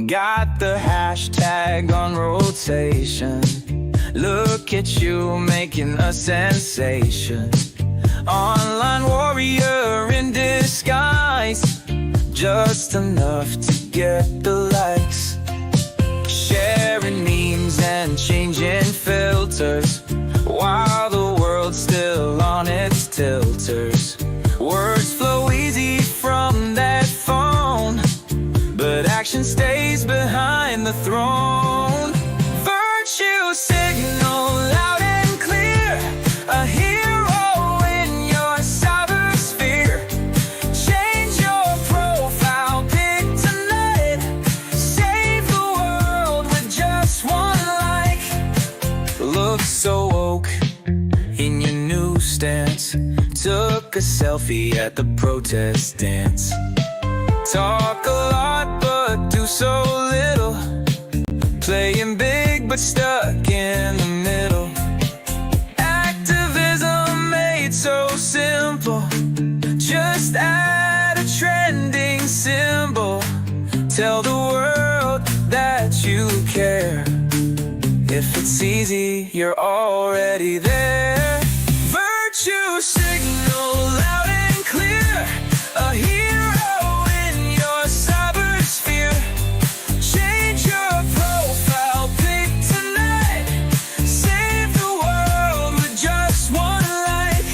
Got the hashtag on rotation. Look at you making a sensation. Online warrior in disguise, just enough to get the likes. Sharing memes and changing filters, while the world's still on its tilters. Words flow easy from that phone, but action stays behind the throne. Virtue signal loud and clear, a hero in your cybersphere. Change your profile pic tonight, save the world with just one like. Look so woke in your new stance, took a selfie at the protest dance. Talk a lot but do so little, playing big but stuck in the middle. Activism made so simple, just add a trending symbol. Tell the world that you care. If it's easy, you're already there. Virtue signal loud and clear, a hero in your cybersphere. Change your profile pic tonight, save the world with just one like.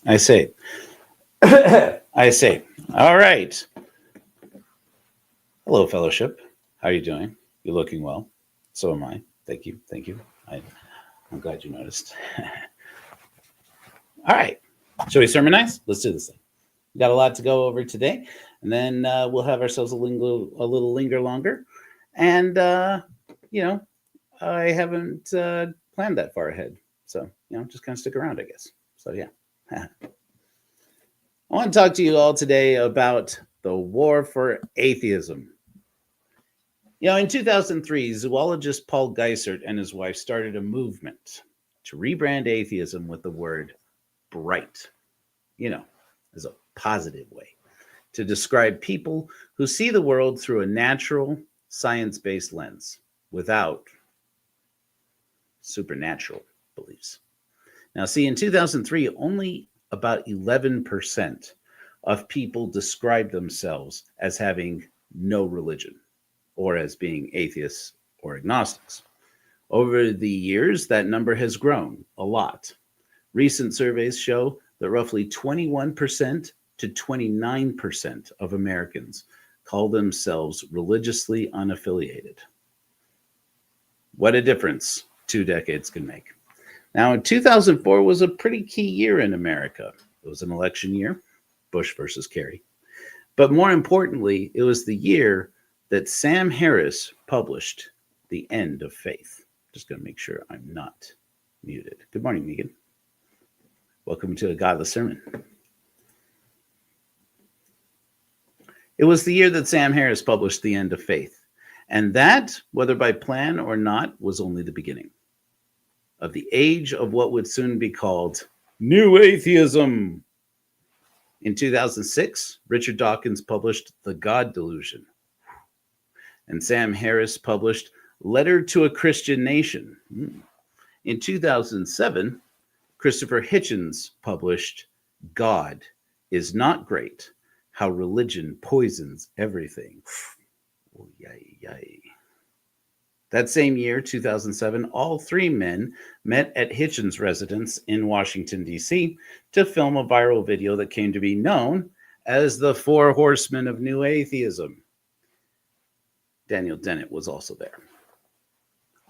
I say. I say. All right. Hello, fellowship. How are you doing? You're looking well. So am I. Thank you. Thank you. I'm glad you noticed. All right. Shall we sermonize? Let's do this thing. We got a lot to go over today, and then we'll have ourselves a little linger longer. And, I haven't planned that far ahead. So, just kind of stick around, I guess. So, yeah. I want to talk to you all today about the war for atheism. In 2003, zoologist Paul Geisert and his wife started a movement to rebrand atheism with the word bright, as a positive way to describe people who see the world through a natural, science-based lens without supernatural beliefs. Now, see, in 2003, only about 11% of people described themselves as having no religion or as being atheists or agnostics. Over the years, that number has grown a lot. Recent surveys show that roughly 21% to 29% of Americans call themselves religiously unaffiliated. What a difference 2 decades can make. Now, 2004 was a pretty key year in America. It was an election year, Bush versus Kerry. But more importantly, it was the year that Sam Harris published The End of Faith. Just going to make sure I'm not muted. Good morning, Megan. Welcome to a Godless sermon. It was the year that Sam Harris published The End of Faith. And that, whether by plan or not, was only the beginning of the age of what would soon be called New Atheism. In 2006, Richard Dawkins published The God Delusion. And Sam Harris published Letter to a Christian Nation. In 2007, Christopher Hitchens published God is Not Great, How Religion Poisons Everything. Oh, yay, yay. That same year, 2007, all three men met at Hitchens' residence in Washington, D.C. to film a viral video that came to be known as the Four Horsemen of New Atheism. Daniel Dennett was also there.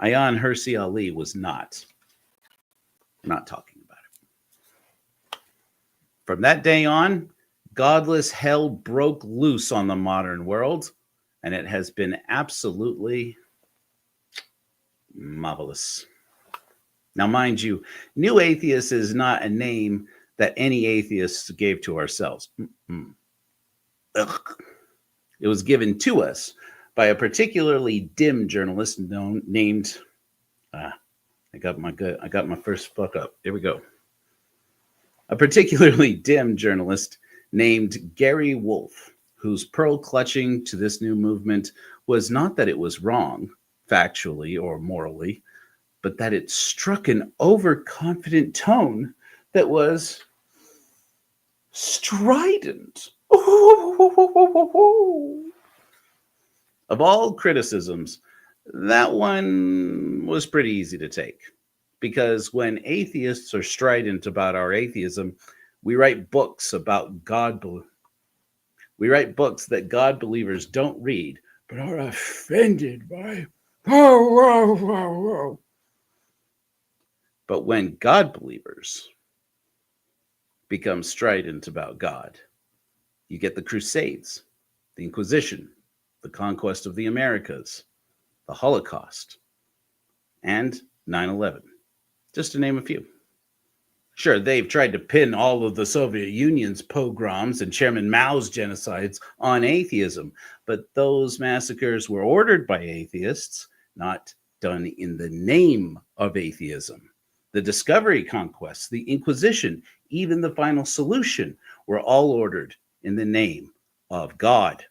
Ayaan Hirsi Ali was not. We're not talking about it. From that day on, godless hell broke loose on the modern world, and it has been absolutely marvelous. Now, mind you, New Atheist is not a name that any atheists gave to ourselves. It was given to us by a particularly dim journalist named. I got my first fuck up. Here we go. A particularly dim journalist named Gary Wolf, whose pearl clutching to this new movement was not that it was wrong, factually or morally, but that it struck an overconfident tone that was strident. Of all criticisms, that one was pretty easy to take, because when atheists are strident about our atheism, we write books about God. We write books that God believers don't read, but are offended by. But when God believers become strident about God, you get the Crusades, the Inquisition, the conquest of the Americas, the Holocaust, and 9/11, just to name a few. Sure, they've tried to pin all of the Soviet Union's pogroms and Chairman Mao's genocides on atheism, but those massacres were ordered by atheists, not done in the name of atheism. The discovery conquests, the Inquisition, even the final solution were all ordered in the name of God.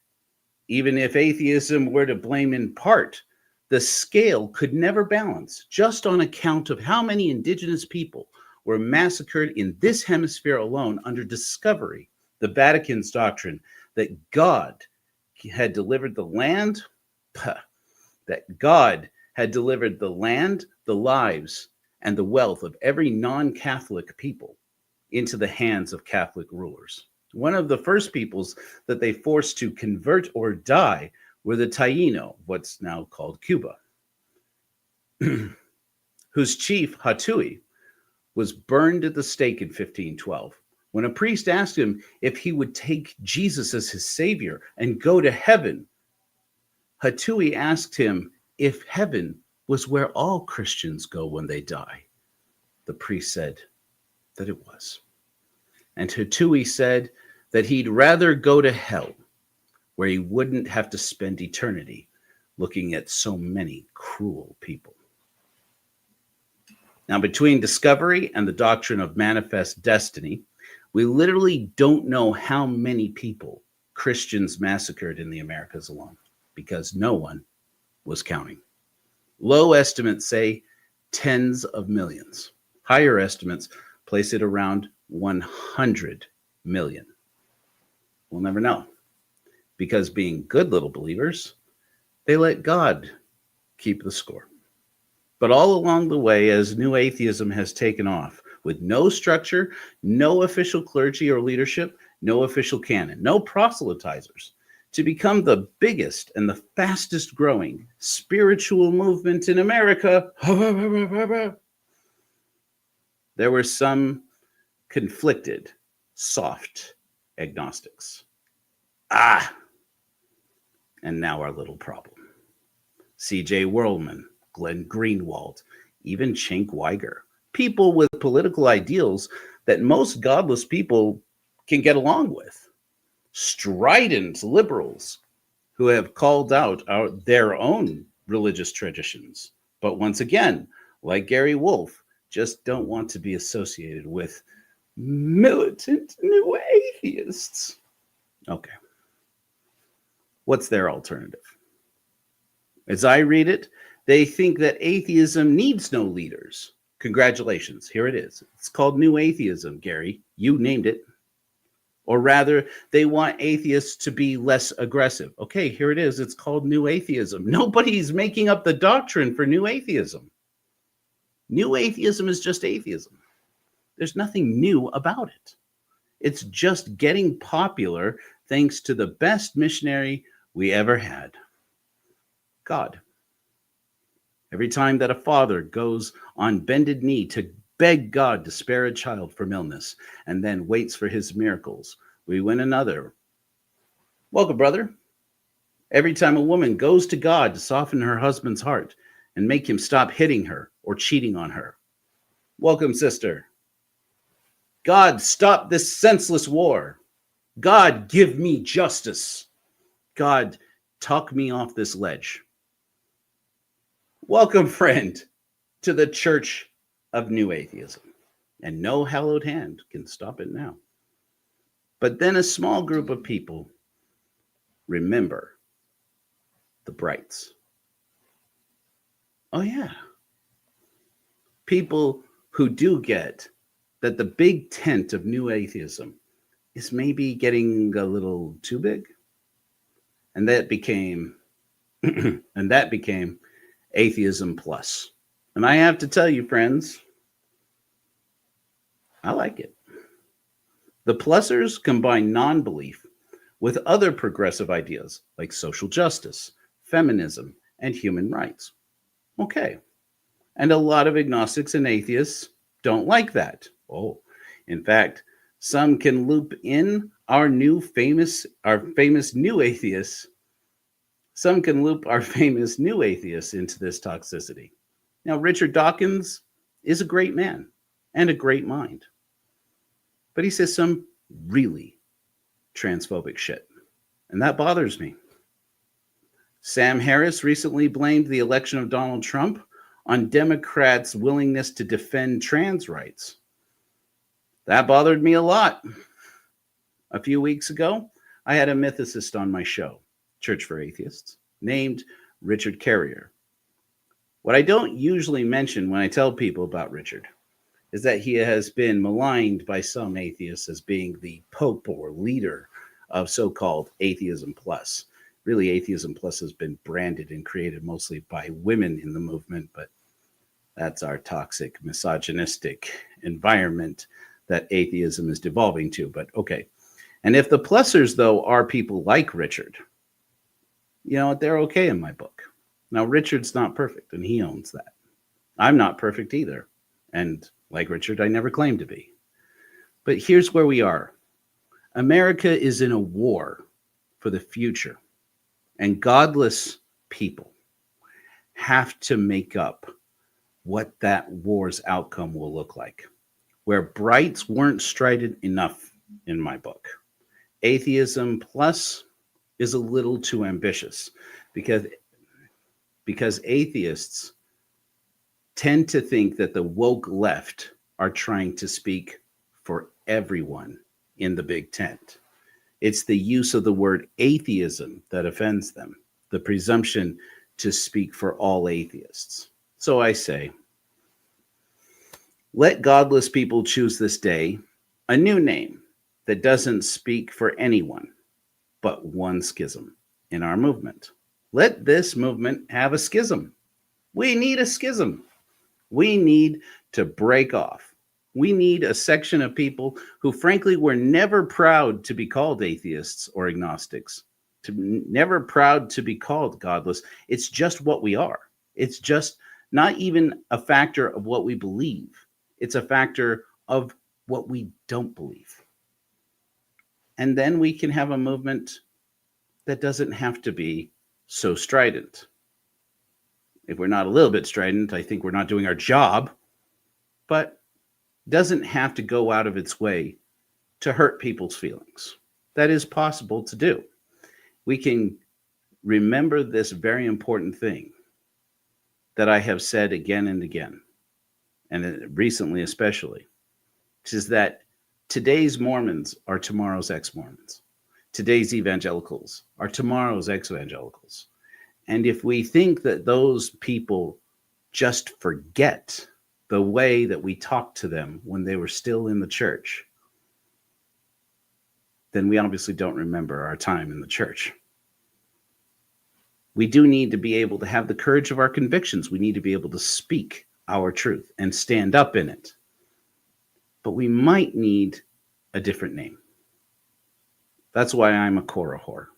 Even if atheism were to blame in part, the scale could never balance just on account of how many indigenous people were massacred in this hemisphere alone under discovery, the Vatican's doctrine that God had delivered the land, that God had delivered the land, the lives, and the wealth of every non-Catholic people into the hands of Catholic rulers. One of the first peoples that they forced to convert or die were the Taino, what's now called Cuba, whose chief, Hatui, was burned at the stake in 1512. When a priest asked him if he would take Jesus as his savior and go to heaven, Hatui asked him if heaven was where all Christians go when they die. The priest said that it was. And Hatui said that he'd rather go to hell, where he wouldn't have to spend eternity looking at so many cruel people. Now, between discovery and the doctrine of manifest destiny, we literally don't know how many people Christians massacred in the Americas alone, because no one was counting. Low estimates say tens of millions. Higher estimates place it around 100 million. We'll never know, because being good little believers, they let God keep the score. But all along the way, as New Atheism has taken off, with no structure, no official clergy or leadership, no official canon, no proselytizers, to become the biggest and the fastest growing spiritual movement in America, there were some conflicted, soft agnostics. And now our little problem. C.J. Werleman, Glenn Greenwald, even Cenk Uygur. People with political ideals that most godless people can get along with. Strident liberals who have called out their own religious traditions. But once again, like Gary Wolf, just don't want to be associated with militant new atheists. Okay. What's their alternative? As I read it, they think that atheism needs no leaders. Congratulations, here it is. It's called New Atheism, Gary. You named it. Or rather, they want atheists to be less aggressive. Okay, here it is. It's called New Atheism. Nobody's making up the doctrine for New Atheism. New Atheism is just atheism. There's nothing new about it. It's just getting popular thanks to the best missionary we ever had, God. Every time that a father goes on bended knee to beg God to spare a child from illness and then waits for his miracles, we win another. Welcome, brother. Every time a woman goes to God to soften her husband's heart and make him stop hitting her or cheating on her. Welcome, sister. God, stop this senseless war. God, give me justice. God, talk me off this ledge. Welcome, friend, to the Church of New Atheism. And no hallowed hand can stop it now. But then a small group of people remember the brights. Oh, yeah. People who do get that the big tent of New Atheism is maybe getting a little too big. And that became Atheism Plus. And I have to tell you, friends, I like it. The Plusers combine non-belief with other progressive ideas like social justice, feminism, and human rights. Okay. And a lot of agnostics and atheists don't like that. Oh, in fact, some can loop in our famous new atheists. Some can loop our famous new atheists into this toxicity. Now, Richard Dawkins is a great man and a great mind, but he says some really transphobic shit, and that bothers me. Sam Harris recently blamed the election of Donald Trump on Democrats' willingness to defend trans rights. That bothered me a lot. A few weeks ago, I had a mythicist on my show, Church for Atheists, named Richard Carrier. What I don't usually mention when I tell people about Richard is that he has been maligned by some atheists as being the pope or leader of so-called Atheism Plus. Really, Atheism Plus has been branded and created mostly by women in the movement, but that's our toxic, misogynistic environment that atheism is devolving to. But okay. And if the Plusers, though, are people like Richard, you know, they're okay in my book. Now, Richard's not perfect, and he owns that. I'm not perfect either. And like Richard, I never claimed to be. But here's where we are. America is in a war for the future, and godless people have to make up what that war's outcome will look like. Where brights weren't strident enough in my book, Atheism Plus is a little too ambitious because atheists tend to think that the woke left are trying to speak for everyone in the big tent. It's the use of the word atheism that offends them, the presumption to speak for all atheists. So I say, let godless people choose this day a new name that doesn't speak for anyone but one schism in our movement. Let this movement have a schism. We need a schism. We need to break off. We need a section of people who, frankly, were never proud to be called atheists or agnostics, never proud to be called godless. It's just what we are. It's just not even a factor of what we believe. It's a factor of what we don't believe. And then we can have a movement that doesn't have to be so strident. If we're not a little bit strident, I think we're not doing our job, but doesn't have to go out of its way to hurt people's feelings. That is possible to do. We can remember this very important thing that I have said again and again, and recently especially, which is that today's Mormons are tomorrow's ex-Mormons. Today's evangelicals are tomorrow's ex-evangelicals. And if we think that those people just forget the way that we talked to them when they were still in the church, then we obviously don't remember our time in the church. We do need to be able to have the courage of our convictions. We need to be able to speak our truth and stand up in it. But we might need a different name. That's why I'm a Korah whore.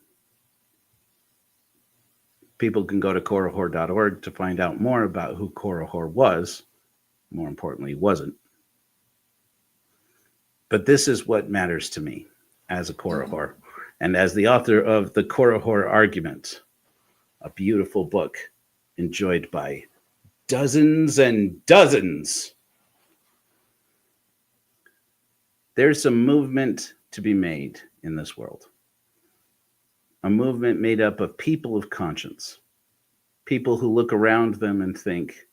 People can go to korihor.org to find out more about who Korihor was. More importantly, wasn't. But this is what matters to me as a Korihor and as the author of The Korihor Argument, a beautiful book enjoyed by dozens and dozens. There's a movement to be made in this world. A movement made up of people of conscience, people who look around them and think,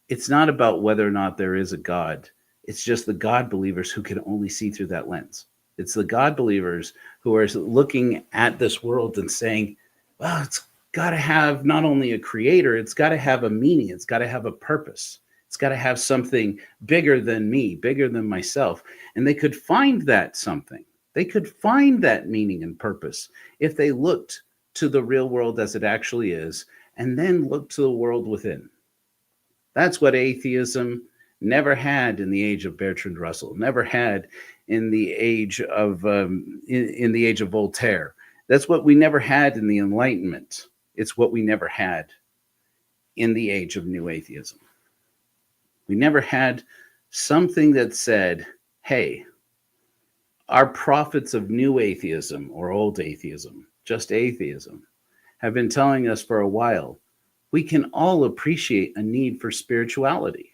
it's not about whether or not there is a God. It's just the God believers who can only see through that lens. It's the God believers who are looking at this world and saying, well, it's got to have not only a creator, it's got to have a meaning. It's got to have a purpose. It's got to have something bigger than me, bigger than myself. And they could find that something. They could find that meaning and purpose if they looked to the real world as it actually is, and then looked to the world within. That's what atheism never had in the age of Bertrand Russell, never had in the age of in the age of Voltaire. That's what we never had in the Enlightenment. It's what we never had in the age of New Atheism. We never had something that said, hey, our prophets of New Atheism or Old Atheism, just atheism, have been telling us for a while, we can all appreciate a need for spirituality.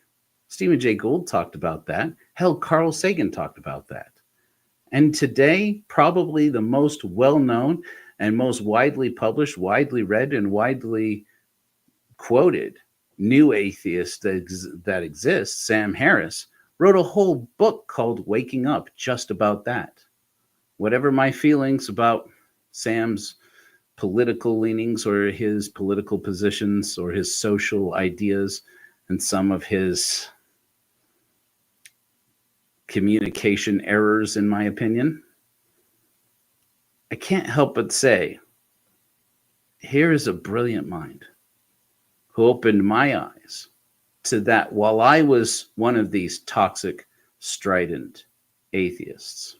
Stephen Jay Gould talked about that. Hell, Carl Sagan talked about that. And today, probably the most well-known and most widely published, widely read, and widely quoted new atheist that exists, Sam Harris, wrote a whole book called Waking Up just about that. Whatever my feelings about Sam's political leanings or his political positions or his social ideas and some of his communication errors, in my opinion, I can't help but say, here is a brilliant mind who opened my eyes to that while I was one of these toxic, strident atheists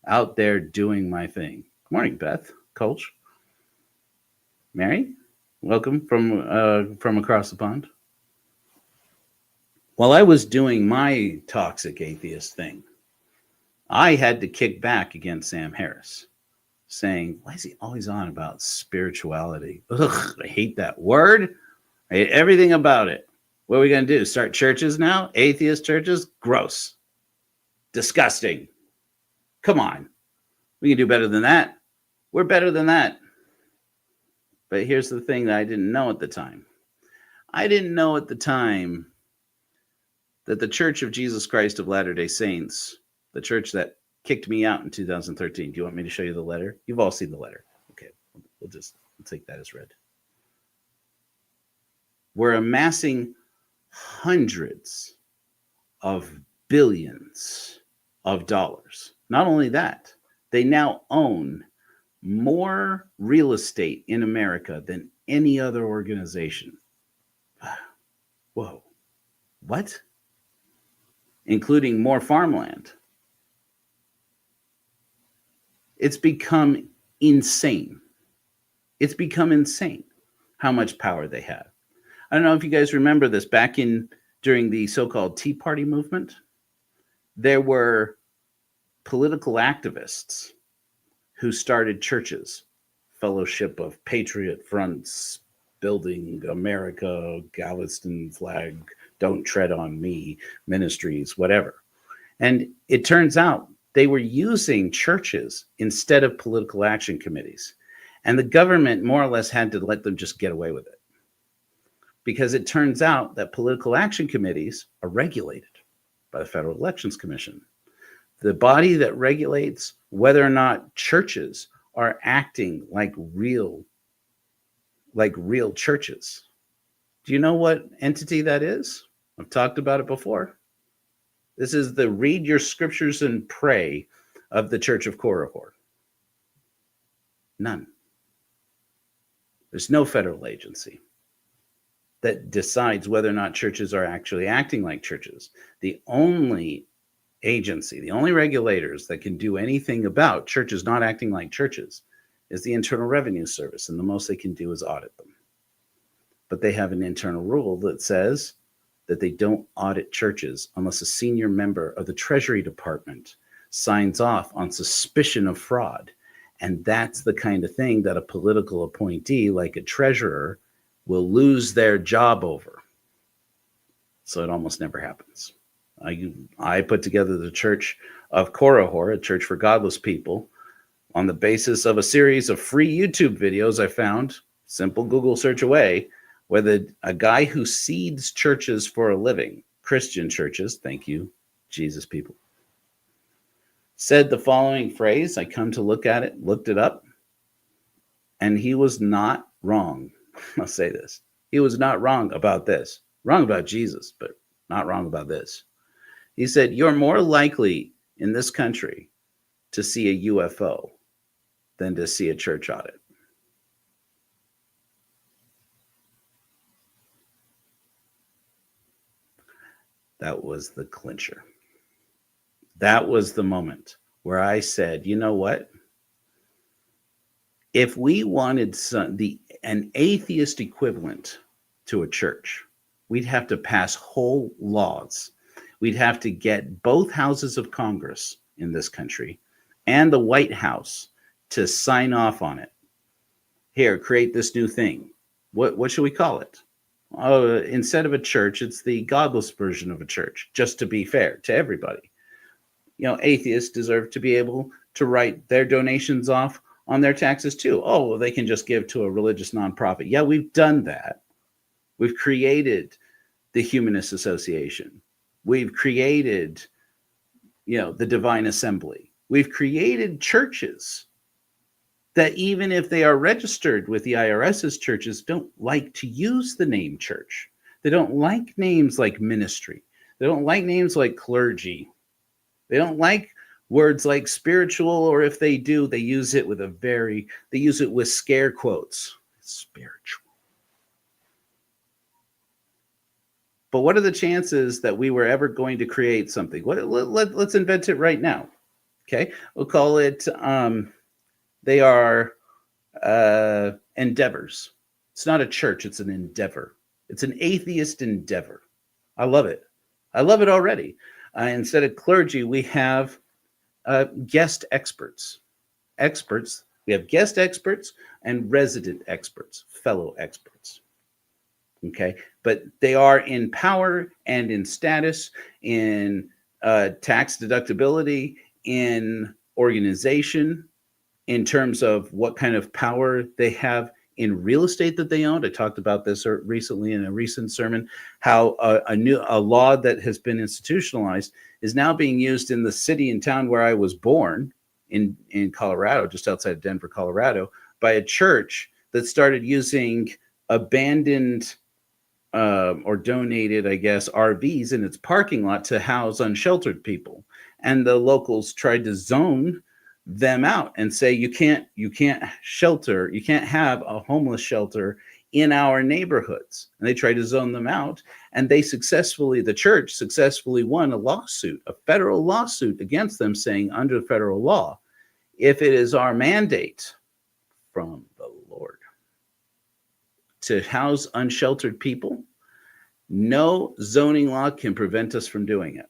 out there doing my thing. Good morning, Beth, Coach. Mary, welcome from across the pond. While I was doing my toxic atheist thing, I had to kick back against Sam Harris, saying, why is he always on about spirituality? Ugh, I hate that word. I hate everything about it. What are we going to do? Start churches now? Atheist churches? Gross. Disgusting. Come on. We can do better than that. We're better than that. But here's the thing that I didn't know at the time. I didn't know at the time that the Church of Jesus Christ of Latter-day Saints, the church that kicked me out in 2013. Do you want me to show you the letter? You've all seen the letter. Okay, we'll take that as read. We're amassing hundreds of billions of dollars. Not only that, they now own more real estate in America than any other organization. Whoa. What? Including more farmland. It's become insane. It's become insane how much power they have. I don't know if you guys remember this. Back during the so-called Tea Party movement, there were political activists who started churches, Fellowship of Patriot Fronts, Building America, Galveston Flag, Don't Tread on Me, Ministries, whatever. And it turns out they were using churches instead of political action committees. And the government more or less had to let them just get away with it. Because it turns out that political action committees are regulated by the Federal Elections Commission, the body that regulates whether or not churches are acting like real churches. Do you know what entity that is? I've talked about it before. This is the read your scriptures and pray of the Church of Korihor. None. There's no federal agency that decides whether or not churches are actually acting like churches. The only agency, the only regulators that can do anything about churches not acting like churches is the Internal Revenue Service, and the most they can do is audit them. but they have an internal rule that says that they don't audit churches unless a senior member of the Treasury Department signs off on suspicion of fraud. And that's the kind of thing that a political appointee, like a treasurer, will lose their job over. So it almost never happens. I put together the Church of Korihor, a church for godless people, on the basis of a series of free YouTube videos I found, simple Google search away, where a guy who seeds churches for a living, Christian churches, thank you, Jesus people, said the following phrase. I come to look at it, looked it up, and he was not wrong. I'll say this. He was not wrong about this. Wrong about Jesus, but not wrong about this. He said, you're more likely in this country to see a UFO than to see a church audit. That was the clincher. That was the moment where I said, you know what? If we wanted an atheist equivalent to a church, we'd have to pass whole laws. We'd have to get both houses of Congress in this country and the White House to sign off on it. Here, create this new thing. What should we call it? Instead of a church, it's the godless version of a church, just to be fair to everybody. You know, atheists deserve to be able to write their donations off on their taxes too. Oh, well, they can just give to a religious nonprofit. Yeah, we've done that. We've created the Humanist Association. We've created, the Divine Assembly. We've created churches that, even if they are registered with the IRS as churches, don't like to use the name church. They don't like names like ministry. They don't like names like clergy. They don't like words like spiritual, or if they do, they use it with scare quotes. Spiritual. But what are the chances that we were ever going to create something? Let's invent it right now. Okay, we'll call it. They are endeavors. It's not a church. It's an endeavor. It's an atheist endeavor. I love it. I love it already. Instead of clergy, we have guest experts. We have guest experts and resident experts, fellow experts. Okay, but they are in power and in status, in tax deductibility, in organization, in terms of what kind of power they have in real estate that they own. I talked about this recently in a recent sermon, how a law that has been institutionalized is now being used in the city and town where I was born, in Colorado, just outside of Denver, Colorado, by a church that started using abandoned or donated, I guess, RVs in its parking lot to house unsheltered people. And the locals tried to zone them out and say, you can't have a homeless shelter in our neighborhoods. And they tried to zone them out. And the church successfully won a federal lawsuit against them, saying, under federal law, if it is our mandate from the Lord to house unsheltered people, no zoning law can prevent us from doing it.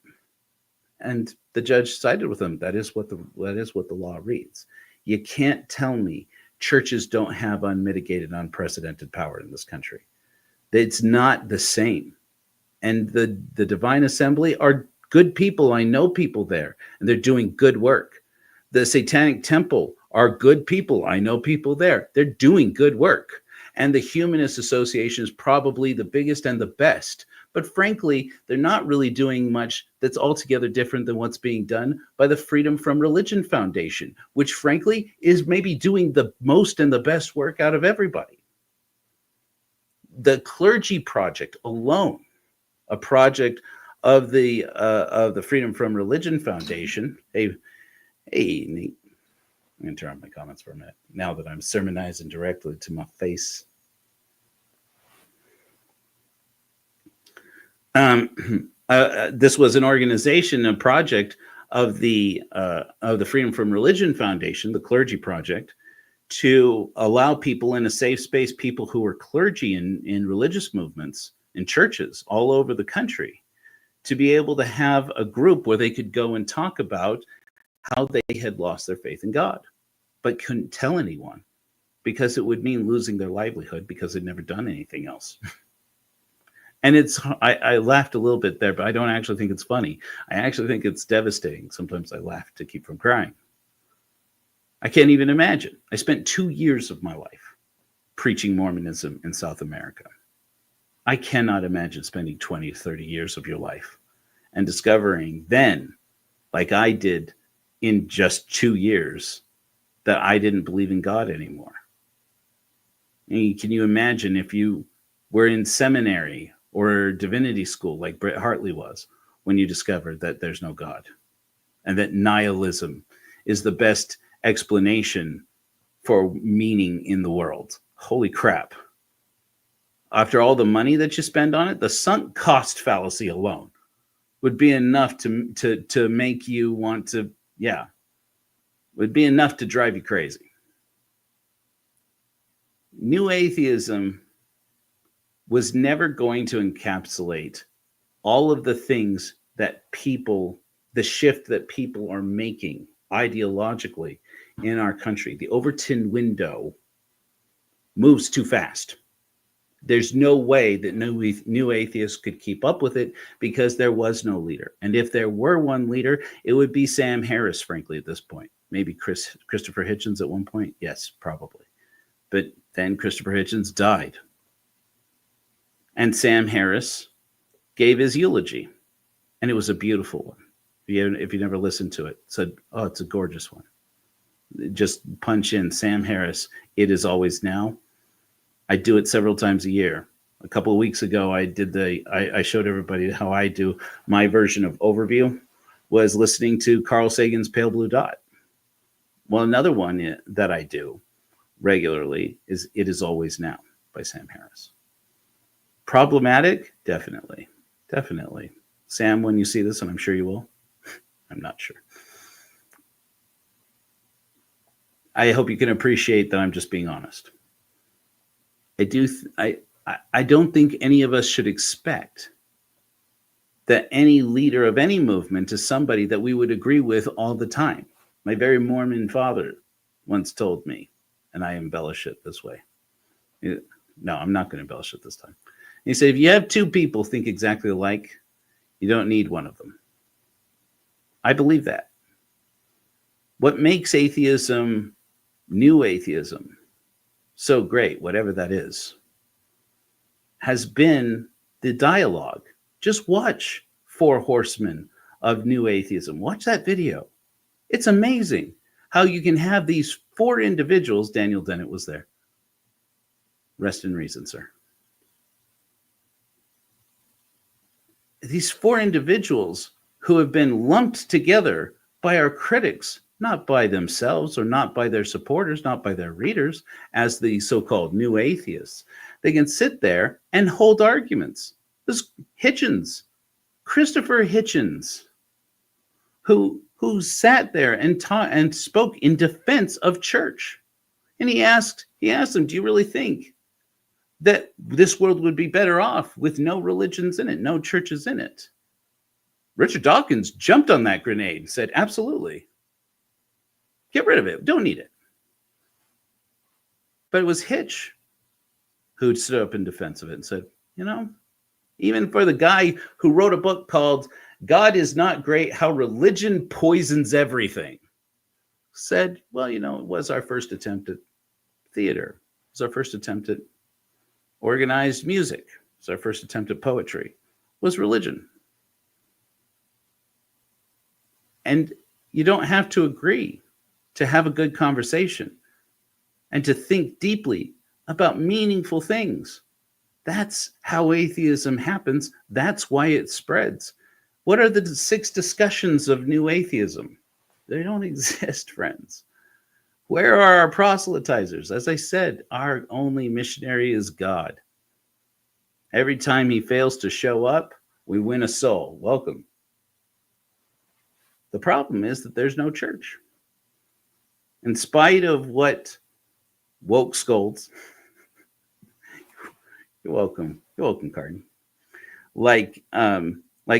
And the judge sided with them. That is what the law reads. You can't tell me churches don't have unmitigated, unprecedented power in this country. It's not the same. And the Divine Assembly are good people. I know people there, and they're doing good work. The Satanic Temple are good people. I know people there. They're doing good work. And the Humanist Association is probably the biggest and the best. But frankly, they're not really doing much that's altogether different than what's being done by the Freedom from Religion Foundation, which frankly is maybe doing the most and the best work out of everybody. The Clergy Project alone, a project of the Freedom from Religion Foundation. Hey, Nate. I'm going to turn on my comments for a minute now that I'm sermonizing directly to my face. This was an organization, a project of the Freedom from Religion Foundation, the Clergy Project, to allow people in a safe space, people who were clergy in religious movements, in churches all over the country, to be able to have a group where they could go and talk about how they had lost their faith in God, but couldn't tell anyone because it would mean losing their livelihood because they'd never done anything else. And I laughed a little bit there, but I don't actually think it's funny. I actually think it's devastating. Sometimes I laugh to keep from crying. I can't even imagine. I spent 2 years of my life preaching Mormonism in South America. I cannot imagine spending 20, 30 years of your life and discovering then, like I did in just 2 years, that I didn't believe in God anymore. And can you imagine if you were in seminary or divinity school like Brett Hartley was, when you discovered that there's no God and that nihilism is the best explanation for meaning in the world? Holy crap. After all the money that you spend on it, the sunk cost fallacy alone would be enough to make you want to, would be enough to drive you crazy. New atheism was never going to encapsulate all of the things that people, the shift that people are making ideologically in our country. The Overton window moves too fast. There's no way that new atheists could keep up with it because there was no leader. And if there were one leader, it would be Sam Harris, frankly, at this point. Maybe Christopher Hitchens at one point. Yes, probably. But then Christopher Hitchens died. And Sam Harris gave his eulogy. And it was a beautiful one. If you never listened to it, said, oh, it's a gorgeous one. Just punch in Sam Harris, It Is Always Now. I do it several times a year. A couple of weeks ago, I showed everybody how I do my version of overview was listening to Carl Sagan's Pale Blue Dot. Well, another one that I do regularly is It Is Always Now by Sam Harris. Problematic? Definitely. Definitely. Sam, when you see this, and I'm sure you will, I'm not sure. I hope you can appreciate that I'm just being honest. I don't think any of us should expect that any leader of any movement is somebody that we would agree with all the time. My very Mormon father once told me, and I embellish it this way. No, I'm not going to embellish it this time. He said, if you have two people think exactly alike, you don't need one of them. I believe that. What makes atheism, new atheism, so great, whatever that is, has been the dialogue. Just watch Four Horsemen of New Atheism. Watch that video. It's amazing how you can have these four individuals. Daniel Dennett was there. Rest in reason, sir. These four individuals who have been lumped together by our critics, not by themselves or not by their supporters, not by their readers, as the so-called new atheists. They can sit there and hold arguments. This Hitchens, Christopher Hitchens, who sat there and taught and spoke in defense of church. And he asked them, do you really think that this world would be better off with no religions in it, no churches in it? Richard Dawkins jumped on that grenade and said, absolutely. Get rid of it. Don't need it. But it was Hitch who stood up in defense of it and said, even for the guy who wrote a book called God Is Not Great, How Religion Poisons Everything, said, well, it was our first attempt at theater. It was our first attempt at organized music. It was our first attempt at poetry. It was religion. And you don't have to agree to have a good conversation and to think deeply about meaningful things. That's how atheism happens. That's why it spreads. What are the 6 discussions of new atheism? They don't exist, friends. Where are our proselytizers? As I said, our only missionary is God. Every time he fails to show up, we win a soul. Welcome. The problem is that there's no church. In spite of what woke scolds. You're welcome. You're welcome, Carden. Like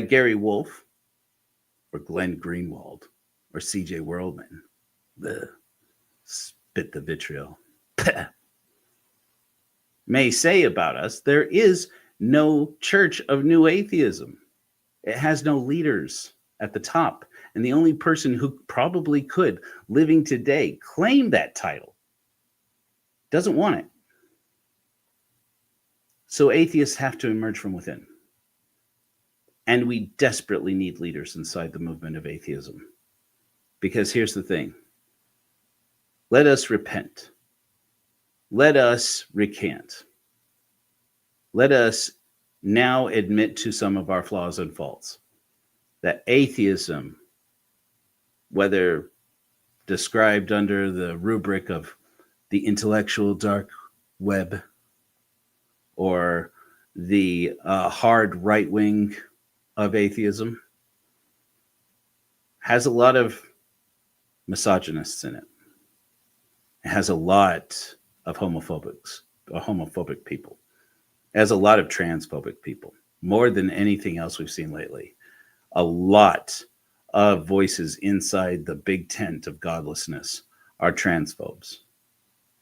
Gary Wolf or Glenn Greenwald or C.J. Werleman. Spit the vitriol. May say about us, there is no church of new atheism. It has no leaders at the top. And the only person who probably could, living today, claim that title doesn't want it. So atheists have to emerge from within. And we desperately need leaders inside the movement of atheism. Because here's the thing. Let us repent. Let us recant. Let us now admit to some of our flaws and faults. That atheism, whether described under the rubric of the intellectual dark web or the hard right wing of atheism, has a lot of misogynists in it. It has a lot of homophobic people. It has a lot of transphobic people, more than anything else we've seen lately. A lot of voices inside the big tent of godlessness are transphobes.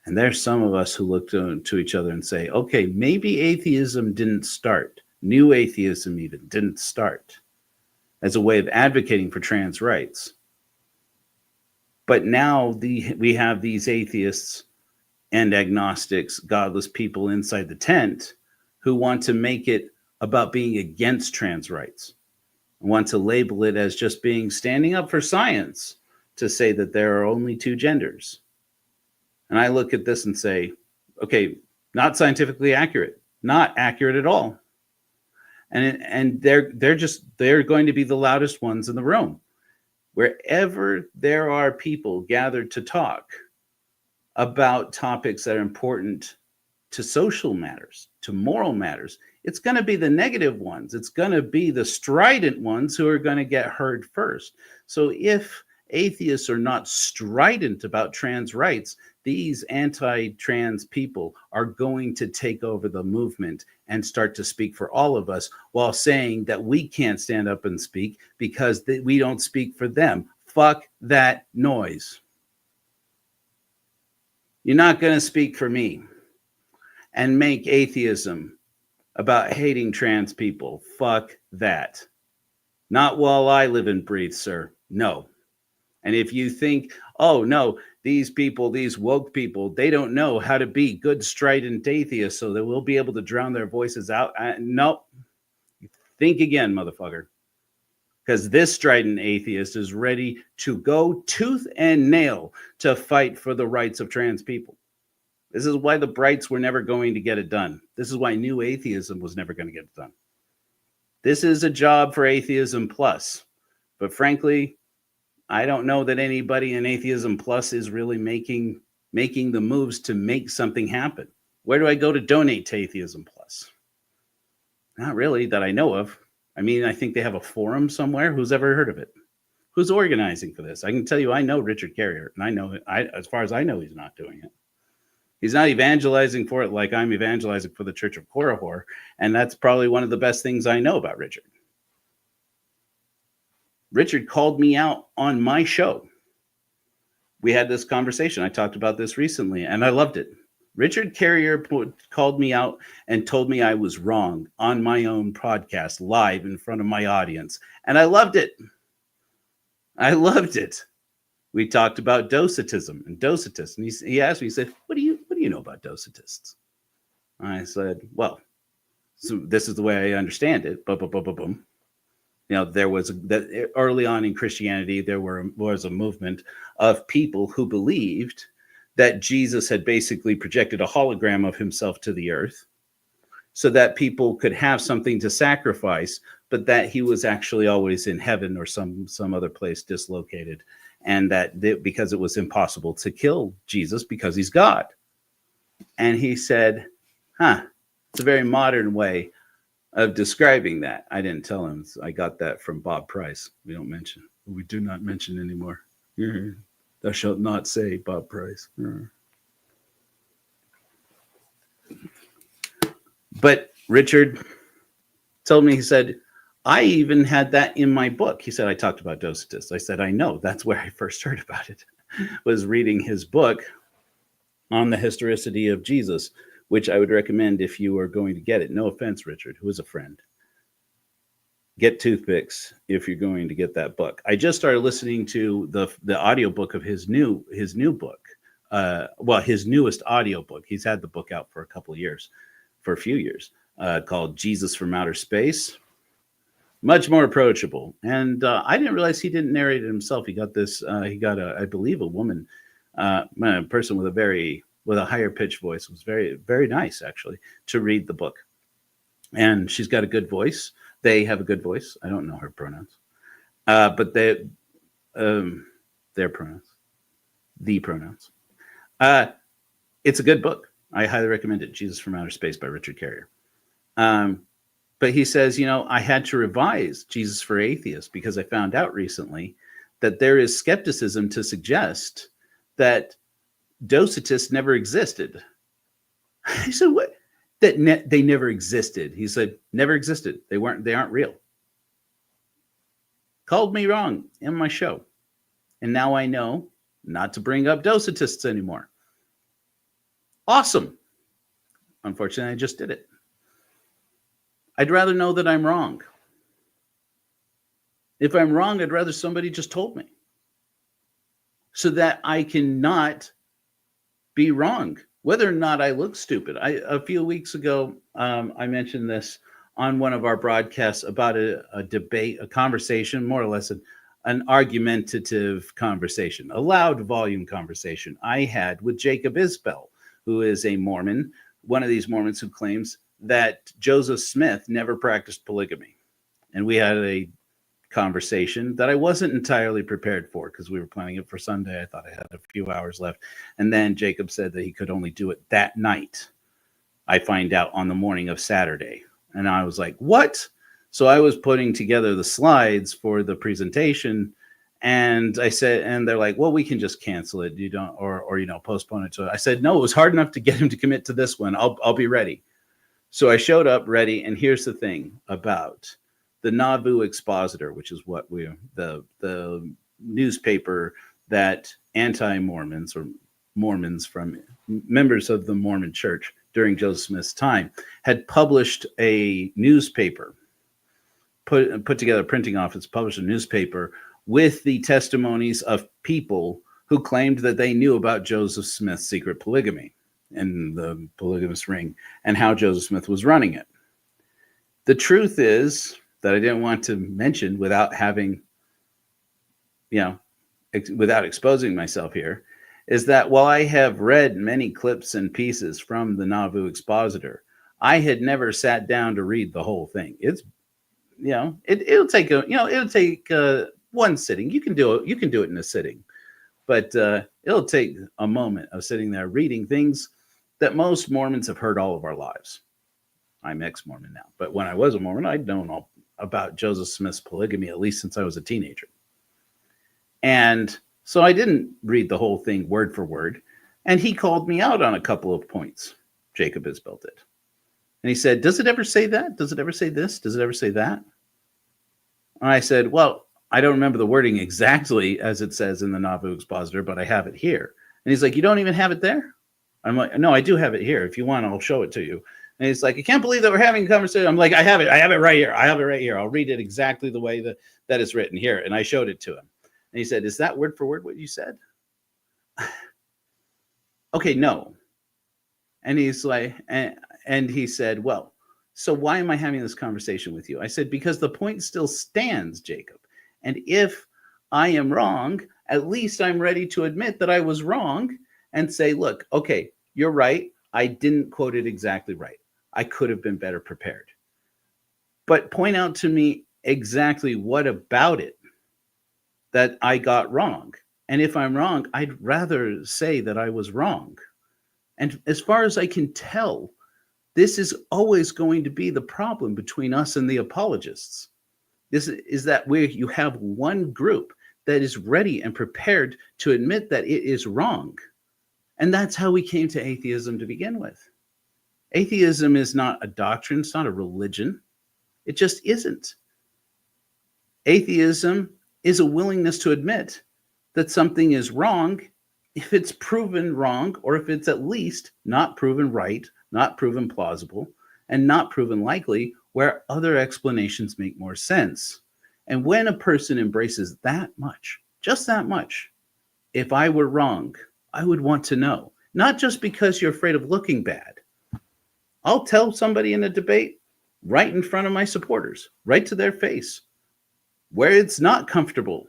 And there's some of us who look to each other and say, okay, maybe atheism didn't start. New atheism even didn't start as a way of advocating for trans rights. But now we have these atheists and agnostics, godless people inside the tent who want to make it about being against trans rights, want to label it as just being standing up for science, to say that there are only two genders. And I look at this and say, okay, not scientifically accurate, not accurate at all. And they're going to be the loudest ones in the room. Wherever there are people gathered to talk about topics that are important to social matters, to moral matters, it's going to be the negative ones. It's going to be the strident ones who are going to get heard first. So if atheists are not strident about trans rights, these anti-trans people are going to take over the movement and start to speak for all of us while saying that we can't stand up and speak because we don't speak for them. Fuck that noise. You're not going to speak for me and make atheism about hating trans people. Fuck that. Not while I live and breathe, sir. No. And if you think, oh, no, these people, these woke people, they don't know how to be good strident atheists so that we'll be able to drown their voices out. No. Think again, motherfucker. Because this strident atheist is ready to go tooth and nail to fight for the rights of trans people. This is why the Brights were never going to get it done. This is why new atheism was never going to get it done. This is a job for Atheism Plus. But frankly, I don't know that anybody in Atheism Plus is really making the moves to make something happen. Where do I go to donate to Atheism Plus? Not really that I know of. I mean, I think they have a forum somewhere. Who's ever heard of it? Who's organizing for this? I can tell you, I know Richard Carrier, and I know, as far as I know, he's not doing it. He's not evangelizing for it like I'm evangelizing for the Church of Korihor, and that's probably one of the best things I know about Richard. Richard called me out on my show. We had this conversation. I talked about this recently, and I loved it. Richard Carrier called me out and told me I was wrong on my own podcast, live in front of my audience, and I loved it. I loved it. We talked about Docetists, and he asked me, he said, what do you know about Docetists? I said, well, so this is the way I understand it. Boom. You know, there was that early on in Christianity, there was a movement of people who believed that Jesus had basically projected a hologram of himself to the earth so that people could have something to sacrifice, but that he was actually always in heaven or some other place dislocated. And that because it was impossible to kill Jesus because he's God. And he said, it's a very modern way of describing that. I didn't tell him. I got that from Bob Price. We do not mention anymore. Thou shalt not say Bob Price. But Richard told me, he said, I even had that in my book. He said, I talked about Docetists. I said, I know. That's where I first heard about it, was reading his book on the historicity of Jesus, which I would recommend if you are going to get it. No offense, Richard, who is a friend. Get toothpicks if you're going to get that book. I just started listening to the audiobook of his new book. His newest audiobook. He's had the book out for a few years, called Jesus from Outer Space. Much more approachable. And I didn't realize he didn't narrate it himself. He got I believe, a woman, a person with a higher pitched voice. It was very, very nice, actually, to read the book. And she's got a good voice. They have a good voice. I don't know her pronouns, but their pronouns, the pronouns. It's a good book. I highly recommend it. Jesus from Outer Space by Richard Carrier. But he says, I had to revise Jesus for Atheists because I found out recently that there is skepticism to suggest that Docetists never existed. I said, what? They never existed. He said, never existed. They aren't real. Called me wrong in my show. And now I know not to bring up Docetists anymore. Awesome. Unfortunately, I just did it. I'd rather know that I'm wrong. If I'm wrong, I'd rather somebody just told me so that I cannot be wrong, whether or not I look stupid. A few weeks ago, I mentioned this on one of our broadcasts about a debate, a conversation, more or less an argumentative conversation, a loud volume conversation I had with Jacob Isbell, who is a Mormon, one of these Mormons who claims that Joseph Smith never practiced polygamy. And we had a conversation that I wasn't entirely prepared for because we were planning it for Sunday. I thought I had a few hours left. And then Jacob said that he could only do it that night. I find out on the morning of Saturday. And I was like, what? So I was putting together the slides for the presentation. And I said, and they're like, well, we can just cancel it. You don't, or postpone it. So I said, no, it was hard enough to get him to commit to this one. I'll be ready. So I showed up ready, and here's the thing about the Nauvoo Expositor, which is what the newspaper that anti-Mormons or Mormons from members of the Mormon Church during Joseph Smith's time had published a newspaper, put together a printing office, published a newspaper with the testimonies of people who claimed that they knew about Joseph Smith's secret polygamy and the polygamous ring and how Joseph Smith was running it. The truth is that I didn't want to mention without having, without exposing myself here, is that while I have read many clips and pieces from the Nauvoo Expositor, I had never sat down to read the whole thing. It's, it'll take one sitting. You can do it in a sitting, but it'll take a moment of sitting there reading things that most Mormons have heard all of our lives. I'm ex-Mormon now, but when I was a Mormon, I'd known all about Joseph Smith's polygamy, at least since I was a teenager. And so I didn't read the whole thing word for word. And he called me out on a couple of points. Jacob Isbell did. And he said, does it ever say that? Does it ever say this? Does it ever say that? And I said, well, I don't remember the wording exactly as it says in the Nauvoo Expositor, but I have it here. And he's like, you don't even have it there? I'm like, no, I do have it here. If you want, I'll show it to you. And he's like, I can't believe that we're having a conversation. I'm like, I have it right here. I have it right here. I'll read it exactly the way that is written here. And I showed it to him. And he said, is that word for word what you said? Okay, no. And he's like, and he said, well, so why am I having this conversation with you? I said, because the point still stands, Jacob. And if I am wrong, at least I'm ready to admit that I was wrong and say, look, okay, you're right. I didn't quote it exactly right. I could have been better prepared. But point out to me exactly what about it that I got wrong. And if I'm wrong, I'd rather say that I was wrong. And as far as I can tell, this is always going to be the problem between us and the apologists. This is that where you have one group that is ready and prepared to admit that it is wrong. And that's how we came to atheism to begin with. Atheism is not a doctrine. It's not a religion. It just isn't. Atheism is a willingness to admit that something is wrong if it's proven wrong, or if it's at least not proven right, not proven plausible, and not proven likely, where other explanations make more sense. And when a person embraces that much, just that much, if I were wrong, I would want to know. Not just because you're afraid of looking bad. I'll tell somebody in a debate right in front of my supporters, right to their face, where it's not comfortable,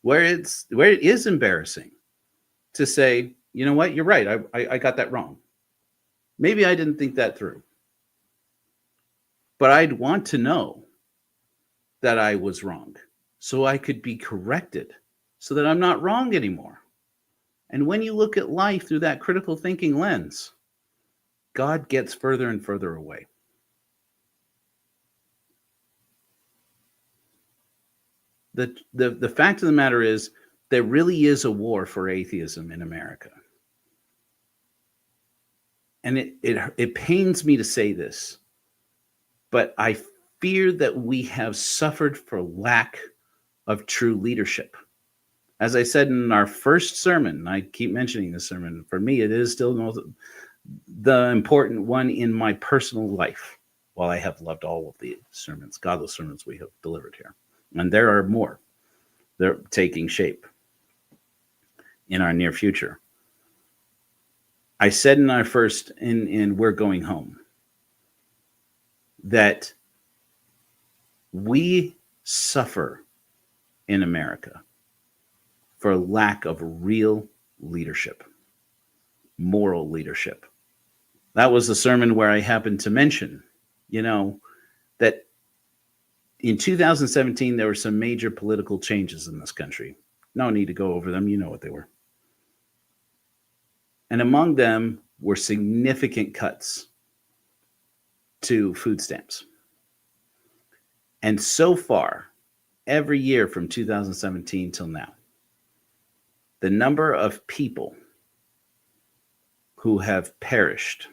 where it is embarrassing, to say, you know what, you're right, I got that wrong. Maybe I didn't think that through. But I'd want to know that I was wrong so I could be corrected, so that I'm not wrong anymore. And when you look at life through that critical thinking lens, God gets further and further away. The fact of the matter is, there really is a war for atheism in America. And it pains me to say this, but I fear that we have suffered for lack of true leadership. As I said in our first sermon, I keep mentioning this sermon, for me it is still the important one in my personal life, while I have loved all of the sermons, godless sermons we have delivered here. And there are more. They're taking shape in our near future. I said in our first, in We're Going Home, that we suffer in America for lack of real leadership, moral leadership. That was the sermon where I happened to mention, that in 2017, there were some major political changes in this country. No need to go over them. You know what they were. And among them were significant cuts to food stamps. And so far, every year from 2017 till now, the number of people who have perished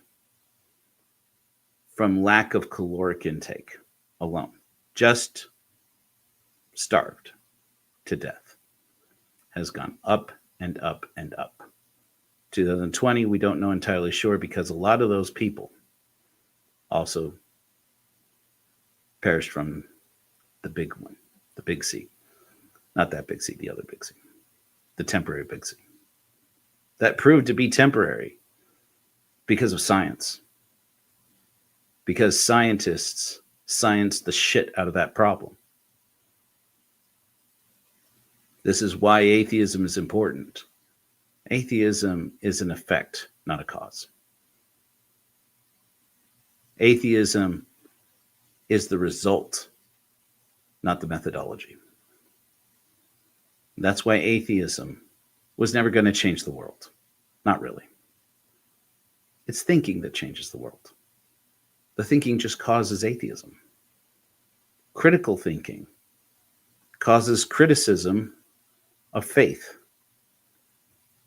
from lack of caloric intake alone, just starved to death, has gone up and up and up. 2020, we don't know entirely sure, because a lot of those people also perished from the big one, the big C. Not that big C, the other big C. The temporary big C. That proved to be temporary because of science. Because scientists scienced the shit out of that problem. This is why atheism is important. Atheism is an effect, not a cause. Atheism is the result, not the methodology. That's why atheism was never going to change the world. Not really. It's thinking that changes the world. The thinking just causes atheism. Critical thinking causes criticism of faith.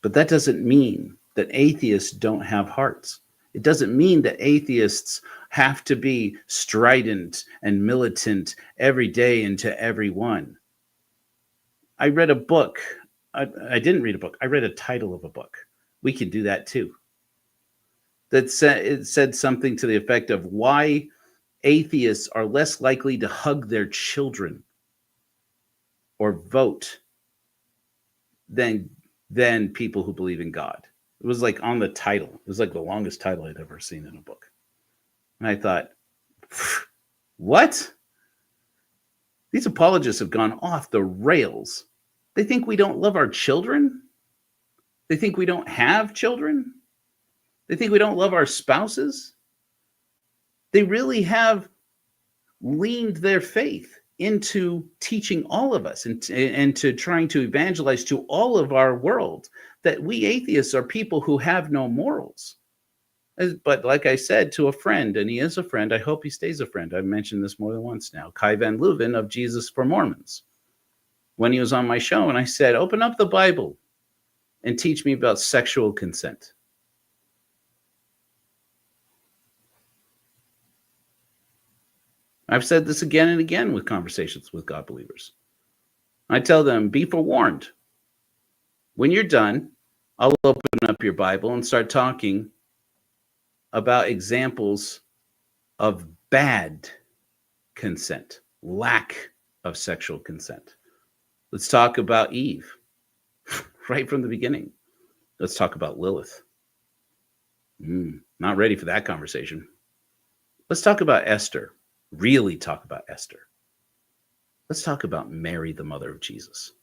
But that doesn't mean that atheists don't have hearts. It doesn't mean that atheists have to be strident and militant every day and to everyone. I read a book. I didn't read a book. I read a title of a book. We can do that too. It said something to the effect of why atheists are less likely to hug their children or vote than people who believe in God. It was like on the title. It was like the longest title I'd ever seen in a book. And I thought, what? These apologists have gone off the rails. They think we don't love our children. They think we don't have children. They think we don't love our spouses. They really have leaned their faith into teaching all of us and to trying to evangelize to all of our world that we atheists are people who have no morals. But like I said to a friend, and he is a friend, I hope he stays a friend. I've mentioned this more than once now, Kai Van Leuven of Jesus for Mormons. When he was on my show, and I said, open up the Bible and teach me about sexual consent. I've said this again and again with conversations with God believers. I tell them, be forewarned. When you're done, I'll open up your Bible and start talking about examples of bad consent, lack of sexual consent. Let's talk about Eve right from the beginning. Let's talk about Lilith. Not ready for that conversation. Let's talk about Esther. Really talk about Esther. Let's talk about Mary, the mother of Jesus.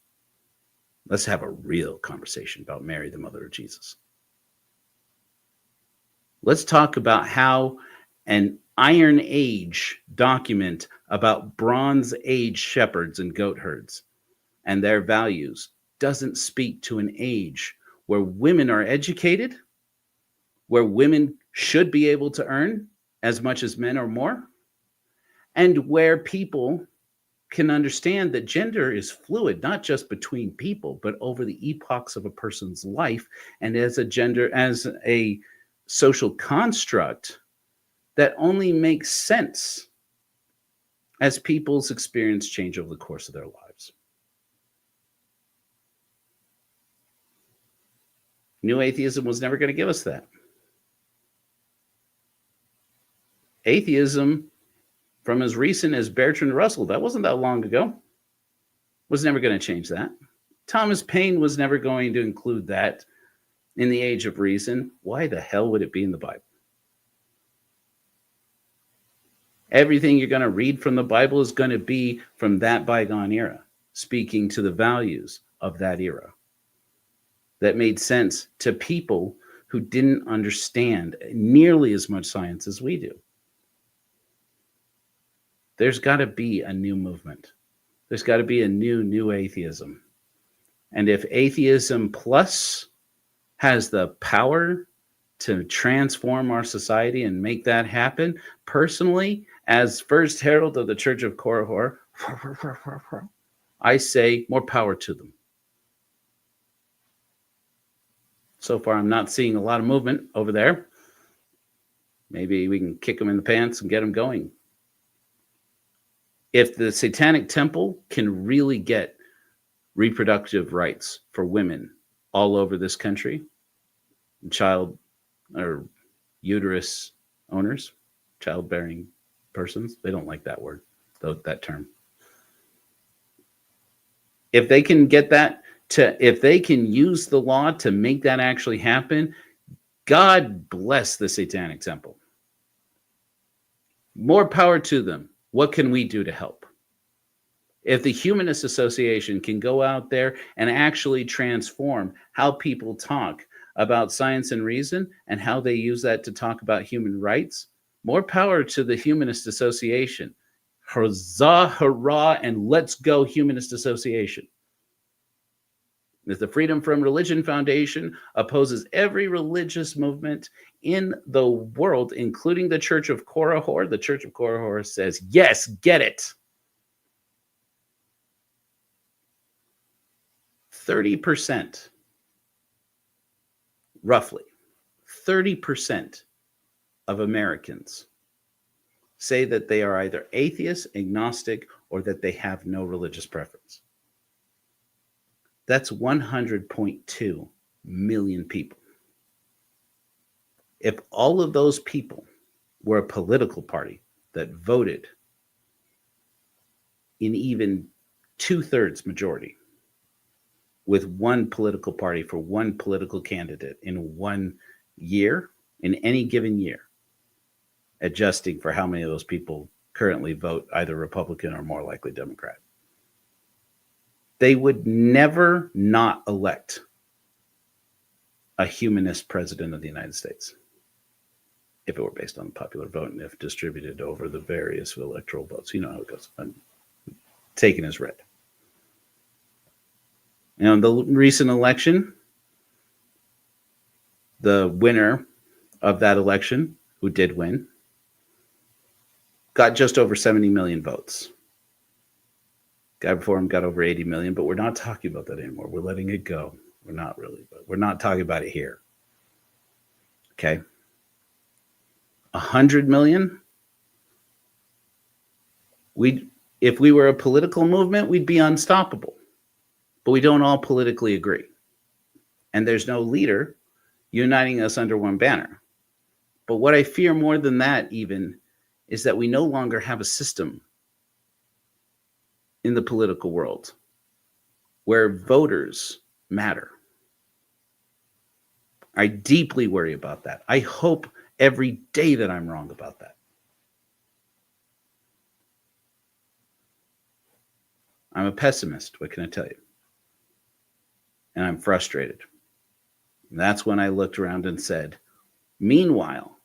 Let's have a real conversation about Mary, the mother of Jesus. Let's talk about how an Iron Age document about Bronze Age shepherds and goat herds and their values doesn't speak to an age where women are educated, where women should be able to earn as much as men or more, and where people can understand that gender is fluid, not just between people, but over the epochs of a person's life, and as a social construct that only makes sense as people's experience change over the course of their lives. New atheism was never going to give us that. Atheism, from as recent as Bertrand Russell, that wasn't that long ago, was never going to change that. Thomas Paine was never going to include that in the Age of Reason. Why the hell would it be in the Bible? Everything you're going to read from the Bible is going to be from that bygone era, speaking to the values of that era that made sense to people who didn't understand nearly as much science as we do. There's got to be a new movement. There's got to be a new atheism. And if atheism plus has the power to transform our society and make that happen, personally, as first herald of the Church of Korihor, I say more power to them. So far, I'm not seeing a lot of movement over there. Maybe we can kick them in the pants and get them going. If the Satanic Temple can really get reproductive rights for women all over this country, child or uterus owners, childbearing persons, they don't like that word, that term. If they can get that if they can use the law to make that actually happen, God bless the Satanic Temple. More power to them. What can we do to help? If the Humanist Association can go out there and actually transform how people talk about science and reason and how they use that to talk about human rights, more power to the Humanist Association. Huzzah, hurrah, and let's go, Humanist Association. If the Freedom from Religion Foundation opposes every religious movement in the world, including the Church of Korihor, the Church of Korihor says, yes, get it. 30%, roughly 30% of Americans say that they are either atheist, agnostic, or that they have no religious preference. That's 100.2 million people. If all of those people were a political party that voted in even 2/3 majority with one political party for one political candidate in 1 year, in any given year, adjusting for how many of those people currently vote either Republican or more likely Democrat, they would never not elect a humanist president of the United States if it were based on the popular vote and if distributed over the various electoral votes. You know how it goes. I'm taken as read. Now, in the recent election, the winner of that election, who did win, got just over 70 million votes. Guy before him got over 80 million, but we're not talking about that anymore. We're letting it go. We're not really, but we're not talking about it here. Okay. 100 million If we were a political movement, we'd be unstoppable. But we don't all politically agree. And there's no leader uniting us under one banner. But what I fear more than that even is that we no longer have a system in the political world where voters matter. I deeply worry about that. I hope every day that I'm wrong about that. I'm a pessimist. What can I tell you? And I'm frustrated. And that's when I looked around and said, meanwhile,